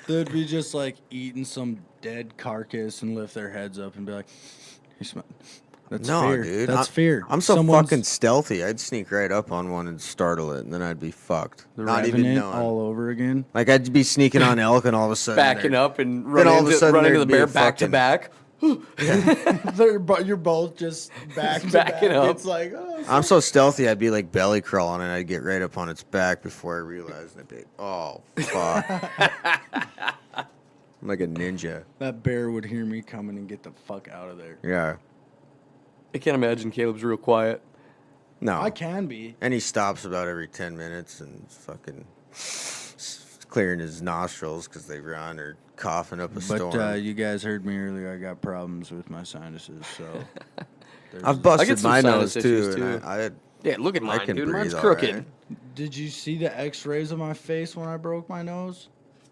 D: They'd be just like eating some dead carcass and lift their heads up and be like, "That's
B: No,
D: fear.
B: dude.
D: That's fear."
B: I'm so
D: Someone's-
B: fucking stealthy. I'd sneak right up on one and startle it, and then I'd be fucked.
D: The
B: Not even
D: Revenant
B: knowing.
D: all over again.
B: Like, I'd be sneaking on elk, and all of a sudden...
A: Backing
B: they're-
A: up and
B: Then all of a sudden
A: running to the
B: there'd be
A: bear
B: a
A: back to
B: fucking-
A: back.
D: You're both just back to
A: Backing
D: back.
A: up.
D: It's like, oh,
B: I'm so stealthy, I'd be like belly crawling, and I'd get right up on its back before I realized. And I'd be like, oh, fuck. I'm like a ninja.
D: that bear would hear me coming and get the fuck out of there.
B: Yeah.
A: I can't imagine Caleb's real quiet.
B: No.
D: I can be.
B: And he stops about every 10 minutes and fucking clearing his nostrils because they run or coughing up a storm.
D: But you guys heard me earlier. I got problems with my sinuses, so.
B: I've
A: I
B: busted
A: get some
B: my
A: sinus
B: nose too,
A: issues,
B: and
A: too.
B: I
A: Yeah, look at
B: I
A: mine,
B: can
A: dude. Mine's
B: breathe all
A: crooked.
B: right.
D: Did you see the X-rays of my face when I broke my nose?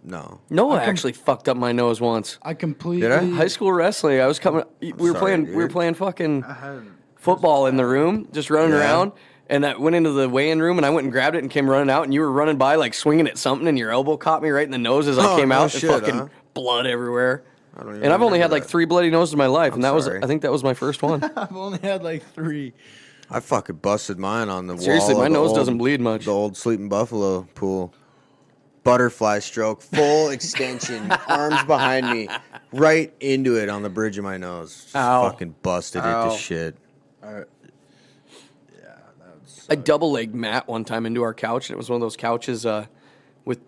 B: No.
A: Noah actually fucked up my nose once.
D: I completely.
B: Did I?
A: High school wrestling. I was coming. We were
B: sorry,
A: playing
B: dude.
A: fucking
D: I had
A: football in the room, just running
B: Yeah.
A: around. And I went into the weigh-in room, and I went and grabbed it and came running out. And you were running by, like swinging at something, and your elbow caught me right in the nose as I
B: Oh,
A: came
B: no
A: out.
B: shit,
A: and fucking
B: huh?
A: blood everywhere.
B: I don't even
A: And I've only had
B: remember
A: like
B: that.
A: 3 bloody noses in my life,
B: I'm
A: and that was
B: sorry.
A: I think that was my first one.
D: I've only had like 3.
B: I fucking busted mine on the
A: Seriously,
B: wall.
A: my
B: of the
A: nose
B: old-
A: doesn't bleed much.
B: The old Sleeping Buffalo pool. Butterfly stroke, full extension, arms behind me, right into it on the bridge of my nose. Just
A: Ow.
B: fucking busted it
A: Ow.
B: to shit.
D: Yeah, that's.
A: I double-legged Matt one time into our couch, and it was one of those couches that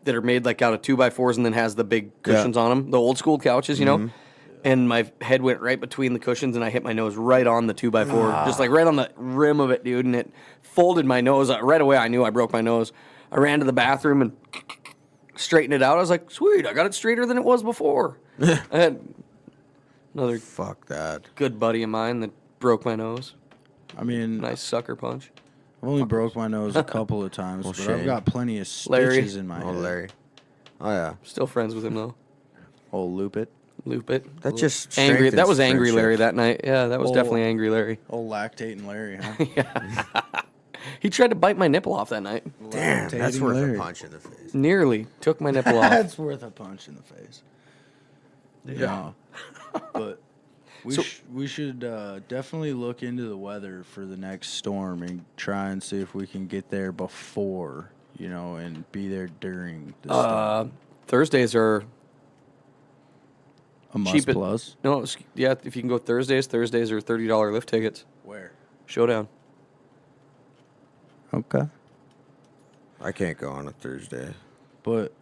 A: are made like out of 2x4s and then has the big cushions on them, the old school couches, you know. And my head went right between the cushions, and I hit my nose right on the 2x4, just like right on the rim of it, dude. And it folded my nose right away. I knew I broke my nose. I ran to the bathroom and straightened it out. I was like, sweet, I got it straighter than it was before. I had another
B: Fuck that.
A: good buddy of mine that broke my nose.
D: I mean,
A: Nice sucker punch.
D: I've only broke my nose a couple of times,
B: Well,
D: but
B: Shane.
D: I've got plenty of
A: Larry.
D: stitches in my
B: Oh,
D: head.
B: Larry. Oh, yeah.
A: Still friends with him though.
D: Oh, loop it.
A: Loop it.
B: That just
A: angry. That was angry
B: strengthens
A: Larry
B: friendship.
A: that night. Yeah, that was
D: Oh.
A: definitely angry Larry.
D: Oh, lactating Larry, huh?
A: He tried to bite my nipple off that night.
B: Damn, that's
D: Levitating
B: worth
D: Larry.
B: a punch in the face.
A: Nearly took my nipple off.
D: That's worth a punch in the face. Yeah. But we should definitely look into the weather for the next storm and try and see if we can get there before, and be there during the storm.
A: Thursdays are
D: A must
A: cheap
D: plus.
A: No, yeah. If you can go Thursdays are $30 lift tickets.
D: Where?
A: Showdown.
D: Okay.
B: I can't go on a Thursday.
D: But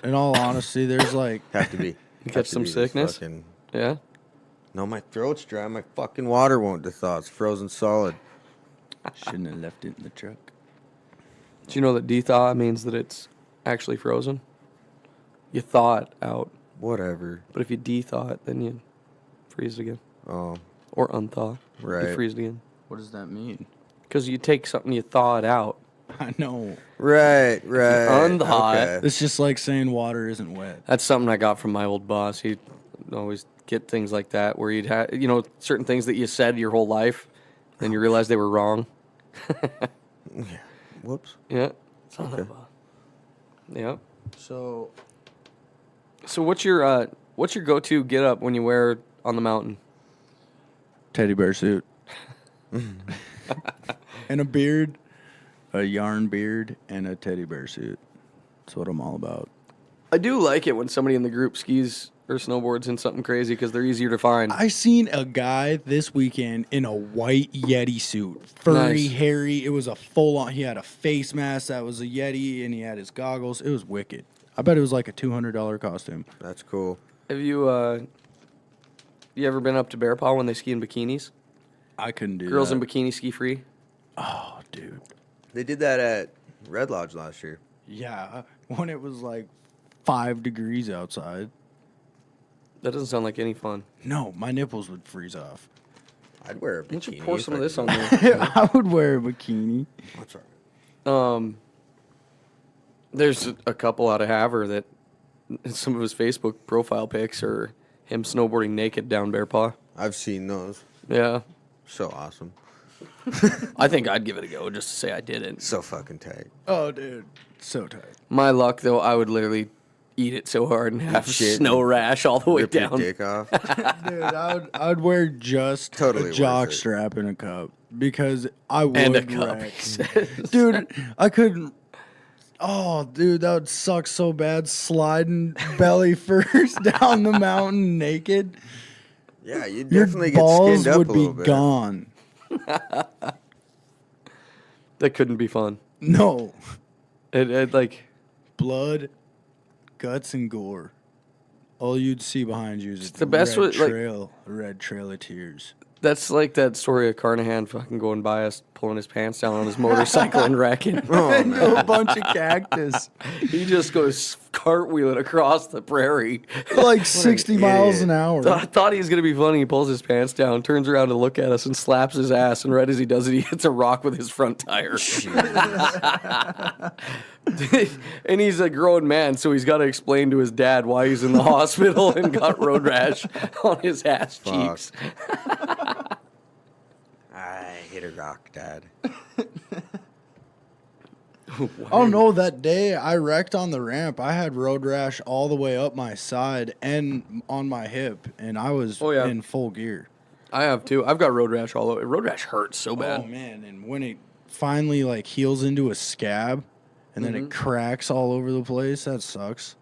D: in all honesty, there's like
B: Have to be.
A: Catch
B: have to
A: some
B: be this
A: sickness?
B: fucking-
A: Yeah.
B: No, my throat's dry. My fucking water won't thaw. It's frozen solid.
D: shouldn't have left it in the truck.
A: Do you know that de-thaw means that it's actually frozen? You thaw it out,
B: Whatever.
A: but if you de-thaw it, then you freeze it again.
B: Oh,
A: Or unthaw. You
B: right.
A: freeze it again.
D: What does that mean?
A: Because you take something, you thaw it out.
D: I know.
B: Right.
A: unthaw it,
B: Okay.
D: It's just like saying water isn't wet.
A: That's something I got from my old boss. He'd always get things like that where you'd have, certain things that you said your whole life, then you realize they were wrong.
B: Whoops.
A: Yeah.
B: Okay.
A: Yeah.
D: So
A: So what's your go-to get up when you wear on the mountain?
D: teddy bear suit. And a beard, a yarn beard, and a teddy bear suit. That's what I'm all about.
A: I do like it when somebody in the group skis or snowboards in something crazy because they're easier to find.
D: I seen a guy this weekend in a white Yeti suit. Furry,
A: Nice.
D: hairy. It was a full-on. He had a face mask that was a Yeti, and he had his goggles. It was wicked. I bet it was like a $200 costume.
B: That's cool.
A: Have you ever been up to Bear Paw when they ski in bikinis?
D: I couldn't do
A: Girls
D: that.
A: in bikini ski free?
D: Oh, dude.
B: They did that at Red Lodge last year.
D: Yeah, when it was like 5 degrees outside.
A: That doesn't sound like any fun.
D: No, my nipples would freeze off.
B: I'd wear a bikini.
A: Why don't you pour
B: if
A: some
B: I
A: of this
B: could.
A: on there?
D: I would wear a bikini.
B: What's wrong?
A: There's a couple out of Havre that some of his Facebook profile pics are him snowboarding naked down Bear Paw.
B: I've seen those.
A: Yeah.
B: So awesome.
A: I think I'd give it a go just to say I did it.
B: So fucking tight.
D: Oh, dude. So tight.
A: My luck, though, I would literally eat it so hard and have
B: Shit.
A: snow rash all the way
B: Rip your
A: down.
B: dick off.
D: Dude, I would wear just
B: Totally
D: a
B: worth
D: jock
B: it.
D: strap and a cup because I would
A: And a cup,
D: wreck.
A: he says.
D: Dude, I couldn't. Oh, dude, that would suck so bad. Sliding belly first down the mountain naked.
B: Yeah, you
D: Your
B: definitely get
D: balls
B: skinned up
D: would
B: a
D: be
B: little bit.
D: gone.
A: That couldn't be fun.
D: No.
A: It like,
D: Blood, guts, and gore. All you'd see behind you is
A: It's the best
D: red
A: way- like-
D: trail, a red trail of tears.
A: that's like that story of Carnahan fucking going by us, pulling his pants down on his motorcycle and wrecking.
B: Oh,
D: Into a bunch of cactus.
A: He just goes cartwheeling across the prairie.
D: Like 60 miles
B: idiot.
D: an hour.
A: Thought he was going to be funny. He pulls his pants down, turns around to look at us, and slaps his ass. And right as he does it, he hits a rock with his front tire. And he's a grown man, so he's got to explain to his dad why he's in the hospital and got road rash on his ass
B: Fuck.
A: cheeks.
B: I hit a rock, Dad.
D: Oh no, that day I wrecked on the ramp. I had road rash all the way up my side and on my hip, and I was
A: Oh, yeah.
D: in full gear.
A: I have too. I've got road rash all over. Road rash hurts so bad.
D: Oh man, and when it finally like heals into a scab and then it cracks all over the place, that sucks.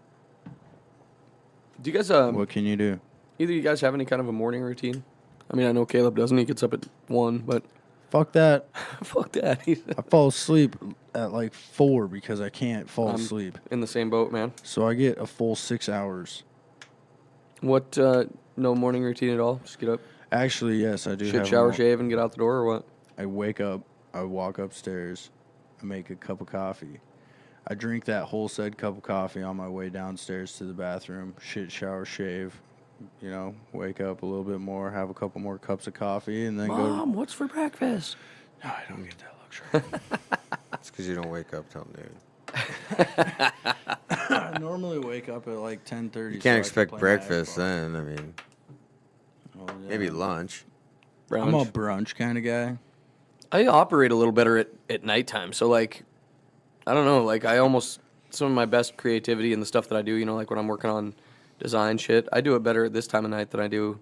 A: Do you guys,
D: What can you do?
A: either of you guys have any kind of a morning routine? I mean, I know Caleb doesn't. He gets up at 1, but
D: Fuck that.
A: fuck that. He's
D: I fall asleep at like 4 because I can't fall
A: I'm
D: asleep.
A: in the same boat, man.
D: So I get a full 6 hours.
A: What, no morning routine at all? Just get up,
D: Actually, yes, I do
A: shit,
D: have
A: shower,
D: one.
A: shave, and get out the door, or what?
D: I wake up, I walk upstairs, I make a cup of coffee. I drink that whole said cup of coffee on my way downstairs to the bathroom, shit, shower, shave, wake up a little bit more, have a couple more cups of coffee, and then
A: Mom, what's for breakfast?
D: No, I don't get that luxury.
B: It's because you don't wake up till noon.
D: I normally wake up at like 10:30.
B: You can't expect breakfast then. I mean, maybe lunch.
D: I'm a
A: Brunch.
D: brunch kind of guy.
A: I operate a little better at nighttime. So, like, I don't know. Like, some of my best creativity and the stuff that I do, you know, like when I'm working on design shit, I do it better at this time of night than I do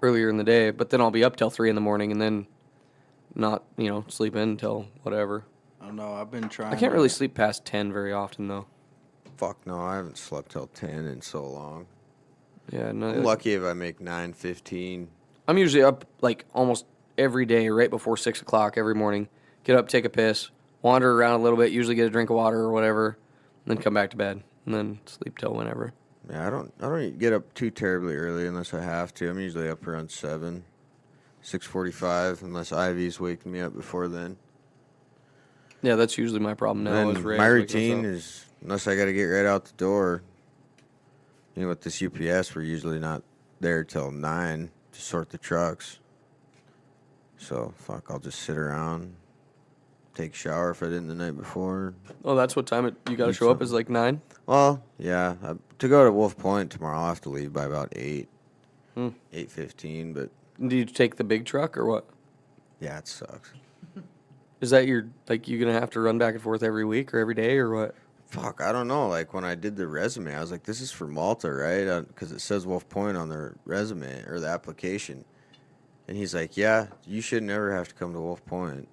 A: earlier in the day. But then I'll be up till 3 in the morning and then not, you know, sleep in until whatever.
D: I don't know. I've been trying.
A: I can't really sleep past 10 very often, though.
B: Fuck no, I haven't slept till 10 in so long.
A: Yeah, no.
B: I'm lucky if I make 9:15.
A: I'm usually up like almost every day right before 6 o'clock every morning. Get up, take a piss, wander around a little bit, usually get a drink of water or whatever, and then come back to bed and then sleep till whenever.
B: Yeah, I don't get up too terribly early unless I have to. I'm usually up around 6:45 unless Ivy's waking me up before then.
A: Yeah, that's usually my problem now.
B: And my routine is, unless I got to get right out the door, you know, with this UPS, we're usually not there till 9 to sort the trucks. So, fuck, I'll just sit around, take a shower if I didn't the night before.
A: Oh, that's what time you got to show up is like 9?
B: Well, yeah. To go to Wolf Point tomorrow, I'll have to leave by about 8, 8:15, but...
A: Do you take the big truck or what?
B: Yeah, it sucks.
A: Is that you going to have to run back and forth every week or every day or what?
B: Fuck, I don't know. Like, when I did the resume, I was like, this is for Malta, right? Because it says Wolf Point on their resume or the application. And he's like, yeah, you should never have to come to Wolf Point.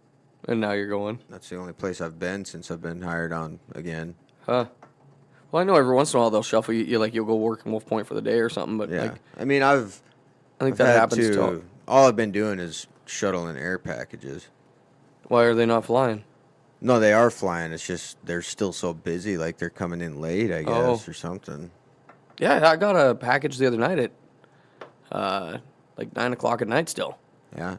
A: And now you're going?
B: That's the only place I've been since I've been hired on again.
A: Huh. Well, I know every once in a while they'll shuffle you. You'll go work in Wolf Point for the day or something. But,
B: Yeah. I mean,
A: I think that happens too.
B: All I've been doing is shuttling air packages.
A: Why are they not flying?
B: No, they are flying. It's just they're still so busy. Like, they're coming in late, I guess, or something.
A: Yeah, I got a package the other night at like 9 o'clock at night still.
B: Yeah.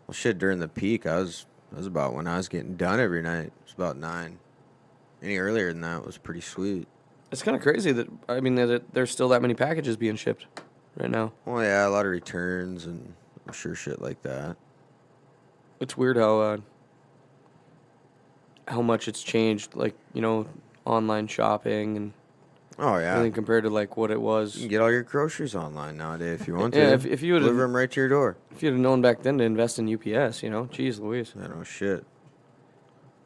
B: Well, shit, during the peak, that was about when I was getting done every night. It was about 9. Any earlier than that was pretty sweet.
A: It's kind of crazy that there's still that many packages being shipped right now.
B: Well, yeah, a lot of returns and I'm sure shit like that.
A: It's weird how much it's changed, like, you know, online shopping and
B: Oh, yeah.
A: everything compared to like what it was.
B: You can get all your groceries online nowadays if you want
A: Yeah,
B: to.
A: if you would
B: deliver them right to your door.
A: If you'd have known back then to invest in UPS, you know, geez Louise,
B: I know shit.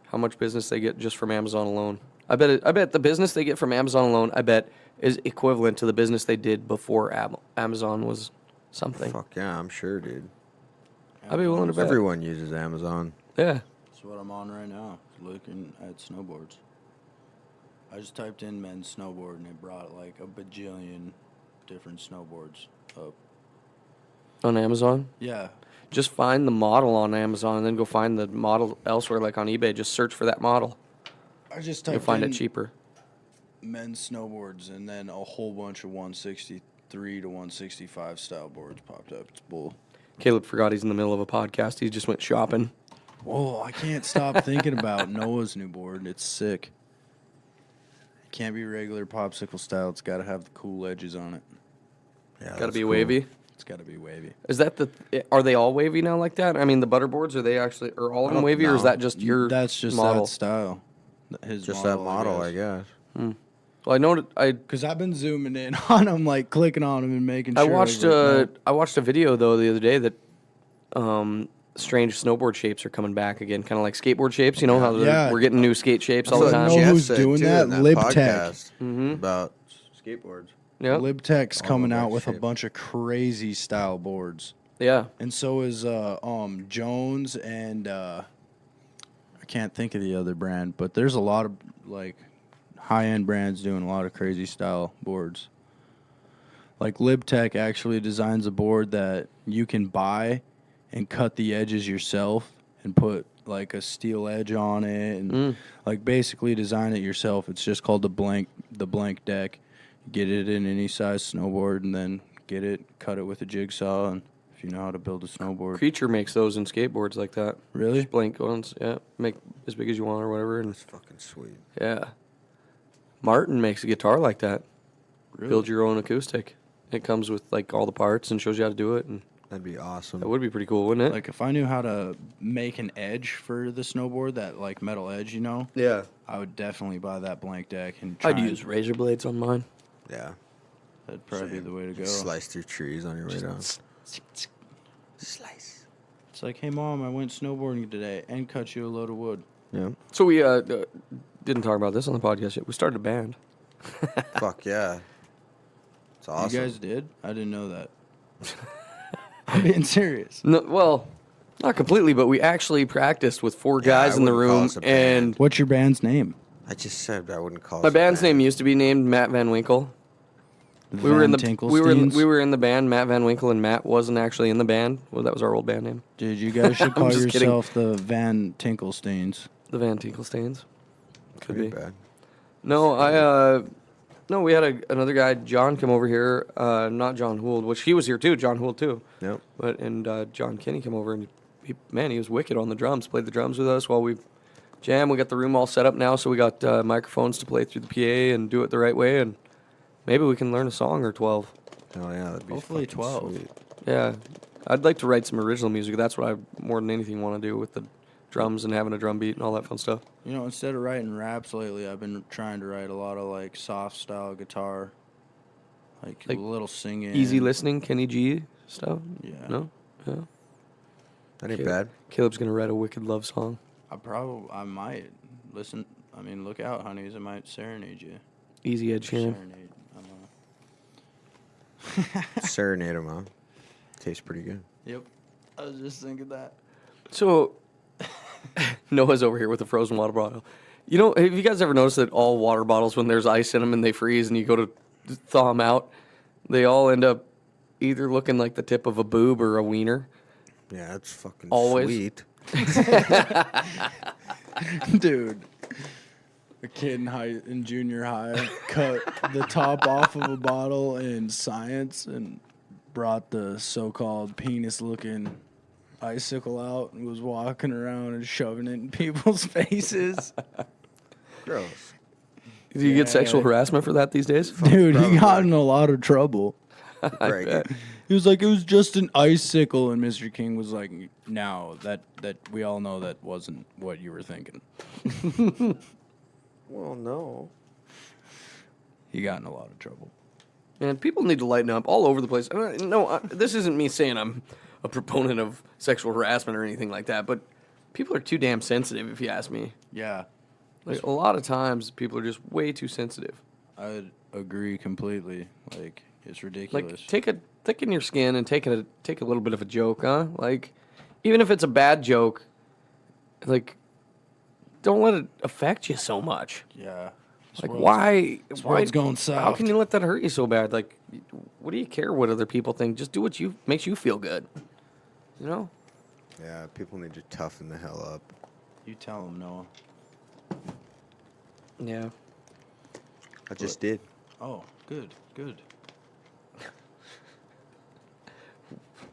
A: how much business they get just from Amazon alone. I bet the business they get from Amazon alone, is equivalent to the business they did before Amazon was something.
B: Fuck yeah, I'm sure, dude.
A: I'd be willing to bet.
B: Everyone uses Amazon.
A: Yeah.
D: That's what I'm on right now, looking at snowboards. I just typed in men's snowboard and it brought like a bajillion different snowboards up.
A: On Amazon?
D: Yeah.
A: Just find the model on Amazon and then go find the model elsewhere, like on eBay. Just search for that model.
D: I just
A: You'll
D: typed
A: find
D: in
A: it cheaper.
D: men's snowboards and then a whole bunch of 163 to 165 style boards popped up. It's bull.
A: Caleb forgot he's in the middle of a podcast. He just went shopping.
D: Whoa, I can't stop thinking about Noah's new board. It's sick. It can't be regular popsicle style. It's got to have the cool edges on it.
B: Yeah,
A: Got to
B: that's
A: be
B: cool.
A: wavy.
D: It's got to be wavy.
A: Is that are they all wavy now like that? I mean, the butter boards, are all of them wavy, or is
B: know.
A: that just your
D: That's just
A: model?
D: that style. His
B: Just that model, I
D: guess.
B: guess.
A: Well, I know
D: Because I've been zooming in on them, like clicking on them and making
A: I
D: sure.
A: watched I watched a video though the other day that strange snowboard shapes are coming back again, kind of like skateboard shapes. You know how
D: Yeah.
A: we're getting new skate shapes all the
B: That's what
A: time.
D: know
B: Jeff
D: who's
B: said,
D: doing
B: too,
D: that?
B: in
D: LibTech.
B: podcast about skateboards.
A: Yeah,
D: LibTech's
B: All
D: coming
B: about
D: out with a
B: shape.
D: bunch of crazy style boards,
A: yeah.
D: and so is Jones and I can't think of the other brand, but there's a lot of like high-end brands doing a lot of crazy style boards. Like LibTech actually designs a board that you can buy and cut the edges yourself and put like a steel edge on it and like basically design it yourself. It's just called the blank deck. Get it in any size snowboard and then cut it with a jigsaw, and if you know how to build a snowboard.
A: Creature makes those in skateboards like that.
D: Really?
A: Just blank ones. Yeah, make as big as you want or whatever. And
B: That's fucking sweet.
A: yeah, Martin makes a guitar like that.
D: Really?
A: Build your own acoustic. It comes with like all the parts and shows you how to do it, and
B: That'd be awesome.
A: that would be pretty cool, wouldn't it?
D: Like if I knew how to make an edge for the snowboard, that like metal edge, you know,
A: yeah.
D: I would definitely buy that blank deck and
A: I'd use razor blades on mine.
B: Yeah.
D: That'd probably be the way to go.
B: Slice through trees on your way down.
A: Slice.
D: It's like, hey, Mom, I went snowboarding today and cut you a load of wood.
B: Yeah.
A: So we didn't talk about this on the podcast yet. We started a band.
B: Fuck yeah. It's awesome.
D: You guys did? I didn't know that. I'm being serious.
A: No, well, not completely, but we actually practiced with 4 guys
B: I
A: in the
B: wouldn't call
A: room.
B: us a band.
A: And
D: What's your band's name?
B: I just said I wouldn't call
A: my
B: us a
A: band's
B: band.
A: name used to be named Matt Van Winkle. We were in the we were in the band. Matt Van Winkle and Matt wasn't actually in the band. Well, that was our old band name.
D: Dude, you guys should call
A: just kidding.
D: yourself the Van Tinklesteins.
A: The Van Tinklesteins. Could be.
B: bad.
A: No, no, we had another guy, John, come over here. Not John Hould, which he was here too. John Hould too.
B: Yep.
A: But John Kinney come over and he was wicked on the drums. Played the drums with us while we jammed. We got the room all set up now, so we got microphones to play through the PA and do it the right way, and maybe we can learn a song or 12.
B: Oh yeah, that'd be
D: Hopefully
B: fucking
D: 12.
B: sweet.
A: Yeah, I'd like to write some original music. That's what I more than anything want to do with the drums and having a drum beat and all that fun stuff.
D: You know, instead of writing raps lately, I've been trying to write a lot of, like, soft-style guitar. Like a little singing.
A: Easy listening, Kenny G stuff.
D: Yeah.
A: No. Yeah.
B: That ain't
A: Caleb-
B: bad.
A: Caleb's gonna write a wicked love song.
D: I might. Listen, I mean, look out, honeys. I might serenade you.
A: Easy Ed Sheeran.
D: Serenade. I don't know.
B: Serenade him, huh? Tastes pretty good.
D: Yep. I was just thinking that.
A: So Noah's over here with a frozen water bottle. You know, have you guys ever noticed that all water bottles, when there's ice in them and they freeze and you go to thaw them out, they all end up either looking like the tip of a boob or a wiener?
B: Yeah, that's fucking
A: Always.
B: sweet.
D: Dude, a kid in junior high cut the top off of a bottle in science and brought the so-called penis-looking icicle out and was walking around and shoving it in people's faces.
B: Gross.
A: Do you get sexual
D: Yeah.
A: harassment for that these days?
D: Dude, he got in a lot of trouble.
B: Right.
D: He was like, it was just an icicle, and Mr. King was like, no, that we all know that wasn't what you were thinking.
B: Well, no.
D: He got in a lot of trouble.
A: Man, people need to lighten up all over the place. No, this isn't me saying I'm a proponent of sexual harassment or anything like that, but people are too damn sensitive, if you ask me.
D: Yeah,
A: Like, a lot of times, people are just way too sensitive.
D: I agree completely. Like, it's
A: Like,
D: ridiculous.
A: thicken your skin and take a little bit of a joke, huh? Like, even if it's a bad joke, like, don't let it affect you so much.
D: Yeah.
A: Like, why?
D: world's going
A: How
D: south.
A: can you let that hurt you so bad? Like, what do you care what other people think? Just do what makes you feel good. You know?
B: Yeah, people need to toughen the hell up.
D: You tell him, Noah.
A: Yeah.
B: I just did.
D: Oh, good.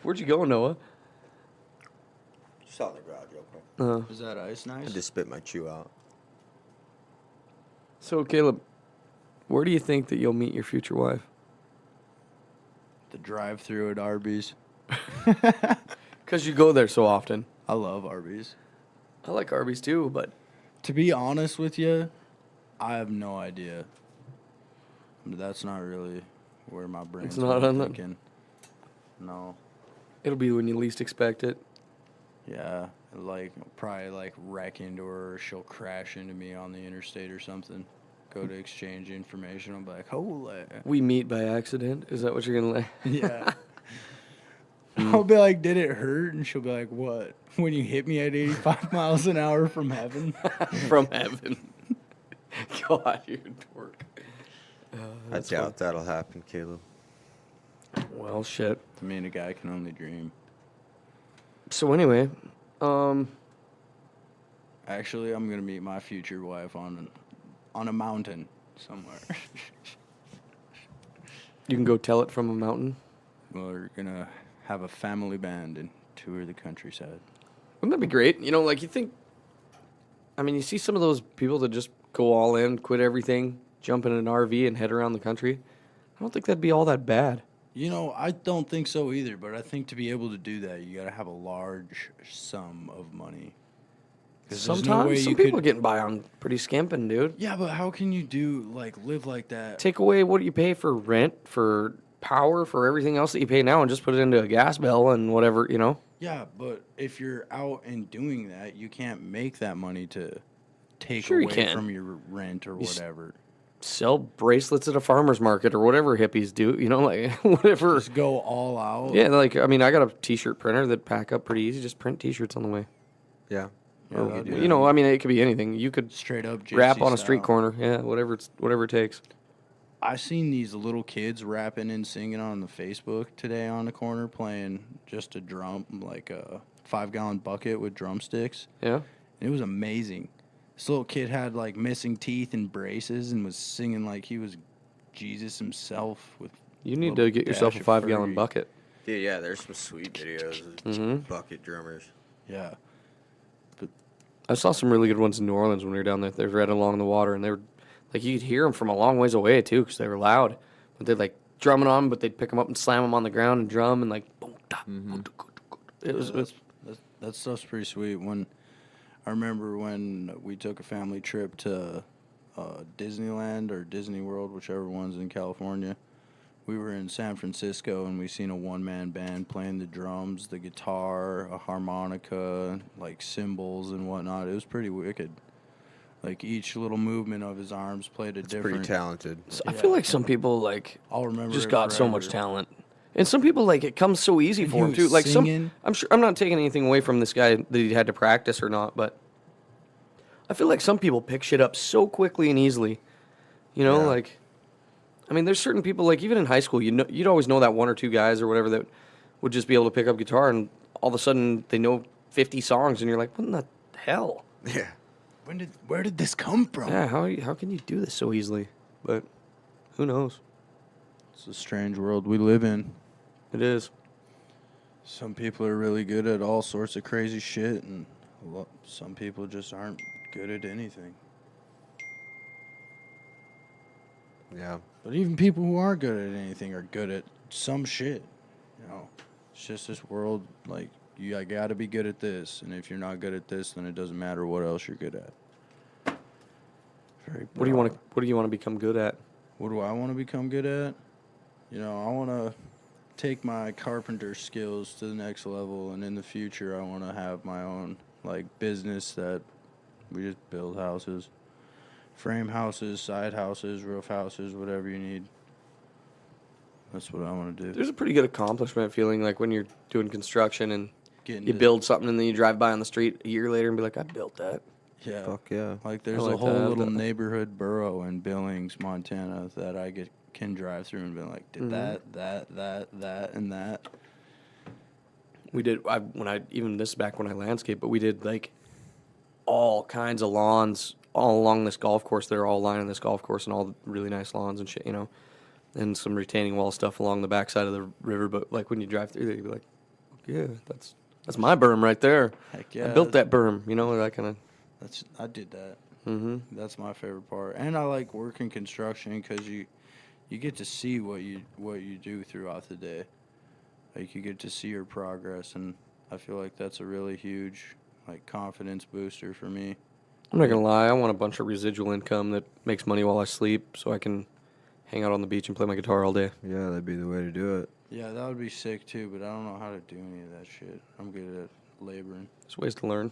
A: Where'd you go, Noah?
B: Just out in the garage real quick.
D: Is that ice
B: I
D: nice?
B: just spit my chew out.
A: So, Caleb, where do you think that you'll meet your future wife?
D: The drive-through at Arby's.
A: Because you go there so often.
D: I love Arby's.
A: I like Arby's too, but
D: To be honest with you, I have no idea. That's not really where my brain's
A: not on the-
D: thinking. No.
A: it'll be when you least expect it.
D: Yeah, like probably like wreck into her, or she'll crash into me on the interstate or something. Go to exchange information. I'm like, holy.
A: We meet by accident. Is that what you're gonna like?
D: Yeah. I'll be like, did it hurt? And she'll be like, what? When you hit me at 85 miles an hour from heaven?
A: From heaven. God, you dork.
B: I doubt that'll happen, Caleb.
A: Well, shit.
D: I mean, a guy can only dream.
A: So anyway,
D: Actually, I'm gonna meet my future wife on a mountain somewhere.
A: you can go tell it from a mountain.
D: We're gonna have a family band and tour the countryside.
A: Wouldn't that be great? You know, like you think. I mean, you see some of those people that just go all in, quit everything, jump in an RV, and head around the country. I don't think that'd be all that bad.
D: You know, I don't think so either, but I think to be able to do that, you gotta have a large sum of money. 'Cause there's no way
A: Sometimes some
D: you
A: people
D: could-
A: are getting by on pretty skimping, dude.
D: Yeah, but how can you live like that?
A: Take away what do you pay for rent, for power for everything else that you pay now and just put it into a gas bill and whatever, you know?
D: Yeah, but if you're out and doing that, you can't make that money to take
A: Sure you
D: away
A: can.
D: from your rent or whatever.
A: Sell bracelets at a farmer's market or whatever hippies do, you know, like whatever.
D: Just go all out.
A: Yeah, like, I mean, I got a t-shirt printer that pack up pretty easy. Just print t-shirts on the way.
B: Yeah.
D: Yeah,
B: Or
D: that'd
B: we
D: be
B: do
A: You know, I mean, it could be anything. You could
D: straight up gypsy
A: rap on a street
D: style.
A: corner. Yeah, whatever it takes.
D: I seen these little kids rapping and singing on the Facebook today on the corner playing just a drum, like a 5-gallon bucket with drumsticks.
A: Yeah.
D: And it was amazing. This little kid had like missing teeth and braces and was singing like he was Jesus himself with.
A: You need
D: little
A: to get yourself a
D: dash of
A: 5-gallon
D: Fergie.
A: bucket.
B: Dude, yeah, there's some sweet videos of
A: Mhm.
B: bucket drummers.
D: Yeah.
A: I saw some really good ones in New Orleans when we were down there. They were right along the water, and they were like you could hear them from a long ways away too, because they were loud. But they'd like drumming on 'em, but they'd pick them up and slam them on the ground and drum and like boom, da, boom, da, good, good. It was
D: That stuff's pretty sweet. When I remember when we took a family trip to Disneyland or Disney World, whichever one's in California. We were in San Francisco and we seen a one-man band playing the drums, the guitar, a harmonica, like cymbals and whatnot. It was pretty wicked. Like each little movement of his arms played a
B: It's
D: different.
B: pretty talented.
A: I feel like some people like
D: I'll remember.
A: just
D: it
A: got so much
D: forever.
A: talent, and some people like it comes so easy
D: And
A: for
D: he
A: them too.
D: was
A: Like
D: singing.
A: I'm sure I'm not taking anything away from this guy that he had to practice or not, but I feel like some people pick shit up so quickly and easily. You know,
B: Yeah.
A: like I mean, there's certain people like even in high school, you'd always know that one or two guys or whatever that would just be able to pick up guitar, and all of a sudden they know 50 songs, and you're like, what in the hell?
B: Yeah.
D: Where did this come from?
A: Yeah, how can you do this so easily? But who knows?
D: It's a strange world we live in.
A: It is.
D: Some people are really good at all sorts of crazy shit, and some people just aren't good at anything.
B: Yeah.
D: But even people who aren't good at anything are good at some shit. You know, it's just this world, like, I gotta be good at this, and if you're not good at this, then it doesn't matter what else you're good at. Very
A: What do you want
D: broad.
A: to What do you want to become good at?
D: What do I want to become good at? You know, I want to take my carpenter skills to the next level, and in the future, I want to have my own, like, business that we just build houses. Frame houses, side houses, roof houses, whatever you need. That's what I want to do.
A: There's a pretty good accomplishment feeling like when you're doing construction and
D: Getting
A: you
D: to-
A: build something and then you drive by on the street a year later and be like, I built that.
D: Yeah.
B: Fuck yeah.
D: Like there's
A: like
D: a whole
A: that.
D: little neighborhood borough in Billings, Montana that I can drive through and be like, did
A: Mhm.
D: that, and that.
A: We did even this is back when I landscaped, but we did like all kinds of lawns all along this golf course. They're all lining this golf course and all the really nice lawns and shit, you know, and some retaining wall stuff along the backside of the river. But like when you drive through there, you'd be like, yeah, that's my berm right there.
D: Heck yeah.
A: I built that berm, you know, that kind of.
D: I did that.
A: Mm-hmm.
D: That's my favorite part, and I like working construction because you get to see what you do throughout the day. Like you get to see your progress, and I feel like that's a really huge like confidence booster for me.
A: I'm not gonna lie, I want a bunch of residual income that makes money while I sleep, so I can hang out on the beach and play my guitar all day.
B: Yeah, that'd be the way to do it.
D: Yeah, that would be sick too, but I don't know how to do any of that shit. I'm good at laboring.
A: There's ways to learn.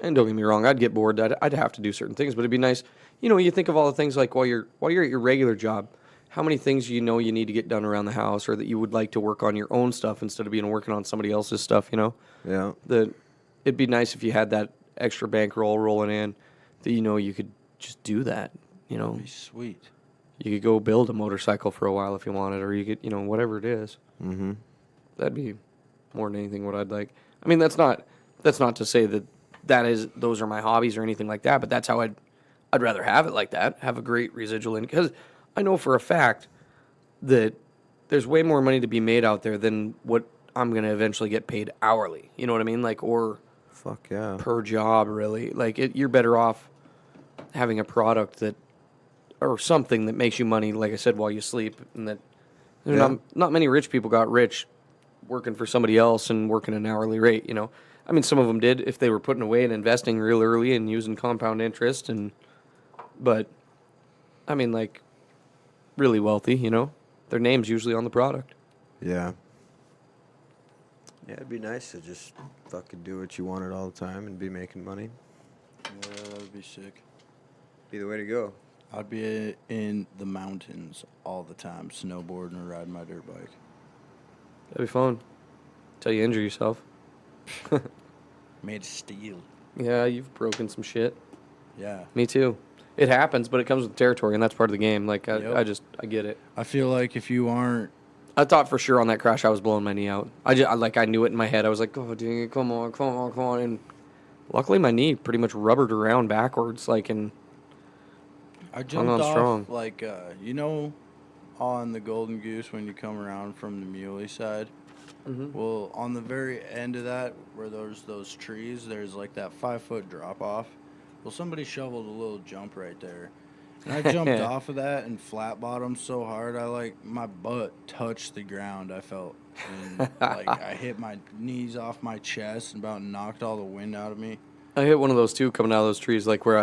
A: And don't get me wrong, I'd get bored. I'd have to do certain things, but it'd be nice. You know, you think of all the things like while you're at your regular job, how many things you know you need to get done around the house, or that you would like to work on your own stuff instead of being working on somebody else's stuff. You know,
B: Yeah.
A: that it'd be nice if you had that extra bankroll rolling in, that you know you could just do that. You know,
D: That'd be sweet.
A: you could go build a motorcycle for a while if you wanted, or you could, you know, whatever it is.
B: Mm-hmm.
A: That'd be more than anything what I'd like. I mean, that's not to say that those are my hobbies or anything like that, but that's how I'd rather have it like that. Have a great residual income, because I know for a fact that there's way more money to be made out there than what I'm going to eventually get paid hourly. You know what I mean? Like, or
B: Fuck yeah.
A: per job, really. Like, you're better off having a product that, or something that makes you money, like I said, while you sleep. And that
B: Yeah.
A: not many rich people got rich working for somebody else and working an hourly rate, you know. I mean, some of them did if they were putting away and investing real early and using compound interest, but I mean, like, really wealthy, you know. their name's usually on the product.
B: Yeah. Yeah, it'd be nice to just fucking do what you wanted all the time and be making money.
D: Yeah, that would be sick.
B: Be the way to go.
D: I'd be in the mountains all the time, snowboarding or riding my dirt bike.
A: That'd be fun. Till you injure yourself.
D: Made of steel.
A: Yeah, you've broken some shit.
D: Yeah.
A: Me too. It happens, but it comes with territory, and that's part of the game. Like, I get it.
D: I feel like if you aren't...
A: I thought for sure on that crash I was blowing my knee out. I knew it in my head. I was like, oh, dang it, come on. And luckily my knee pretty much rubbered around backwards, and
D: I jumped
A: on
D: off,
A: strong.
D: On the Golden Goose when you come around from the Muley side?
A: Mm-hmm.
D: Well, on the very end of that, where there's those trees, there's like that 5-foot drop-off. Well, somebody shoveled a little jump right there. And I jumped off of that and flat-bottomed so hard, my butt touched the ground, I felt. And, I hit my knees off my chest and about knocked all the wind out of me.
A: I hit one of those too coming out of those trees, where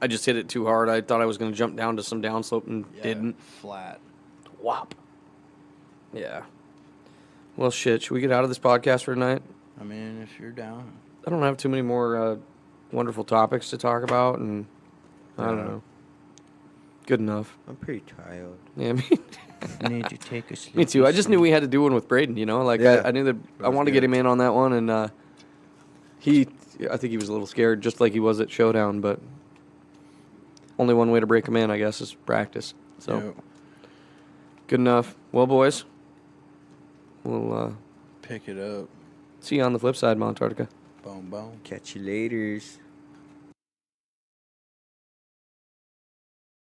A: I just hit it too hard. I thought I was going to jump down to some downslope and didn't.
D: Flat.
A: Whop. Yeah. Well, shit. Should we get out of this podcast for tonight?
D: I mean, if you're down.
A: I don't have too many more wonderful topics to talk about, and I don't know. Good enough.
B: I'm pretty tired.
A: Yeah,
B: I need to take a sleep.
A: me too. I just knew we had to do one with Braydon,
B: Yeah.
A: I knew that I
B: was
A: wanted to
B: good.
A: get him in on that one, and I think he was a little scared, just like he was at Showdown, but only one way to break him in, I guess, is practice. So,
D: Yep.
A: Good enough. Well, boys, we'll
D: Pick it up.
A: see you on the flip side, Montarctica.
D: Boom, boom.
B: Catch you laters.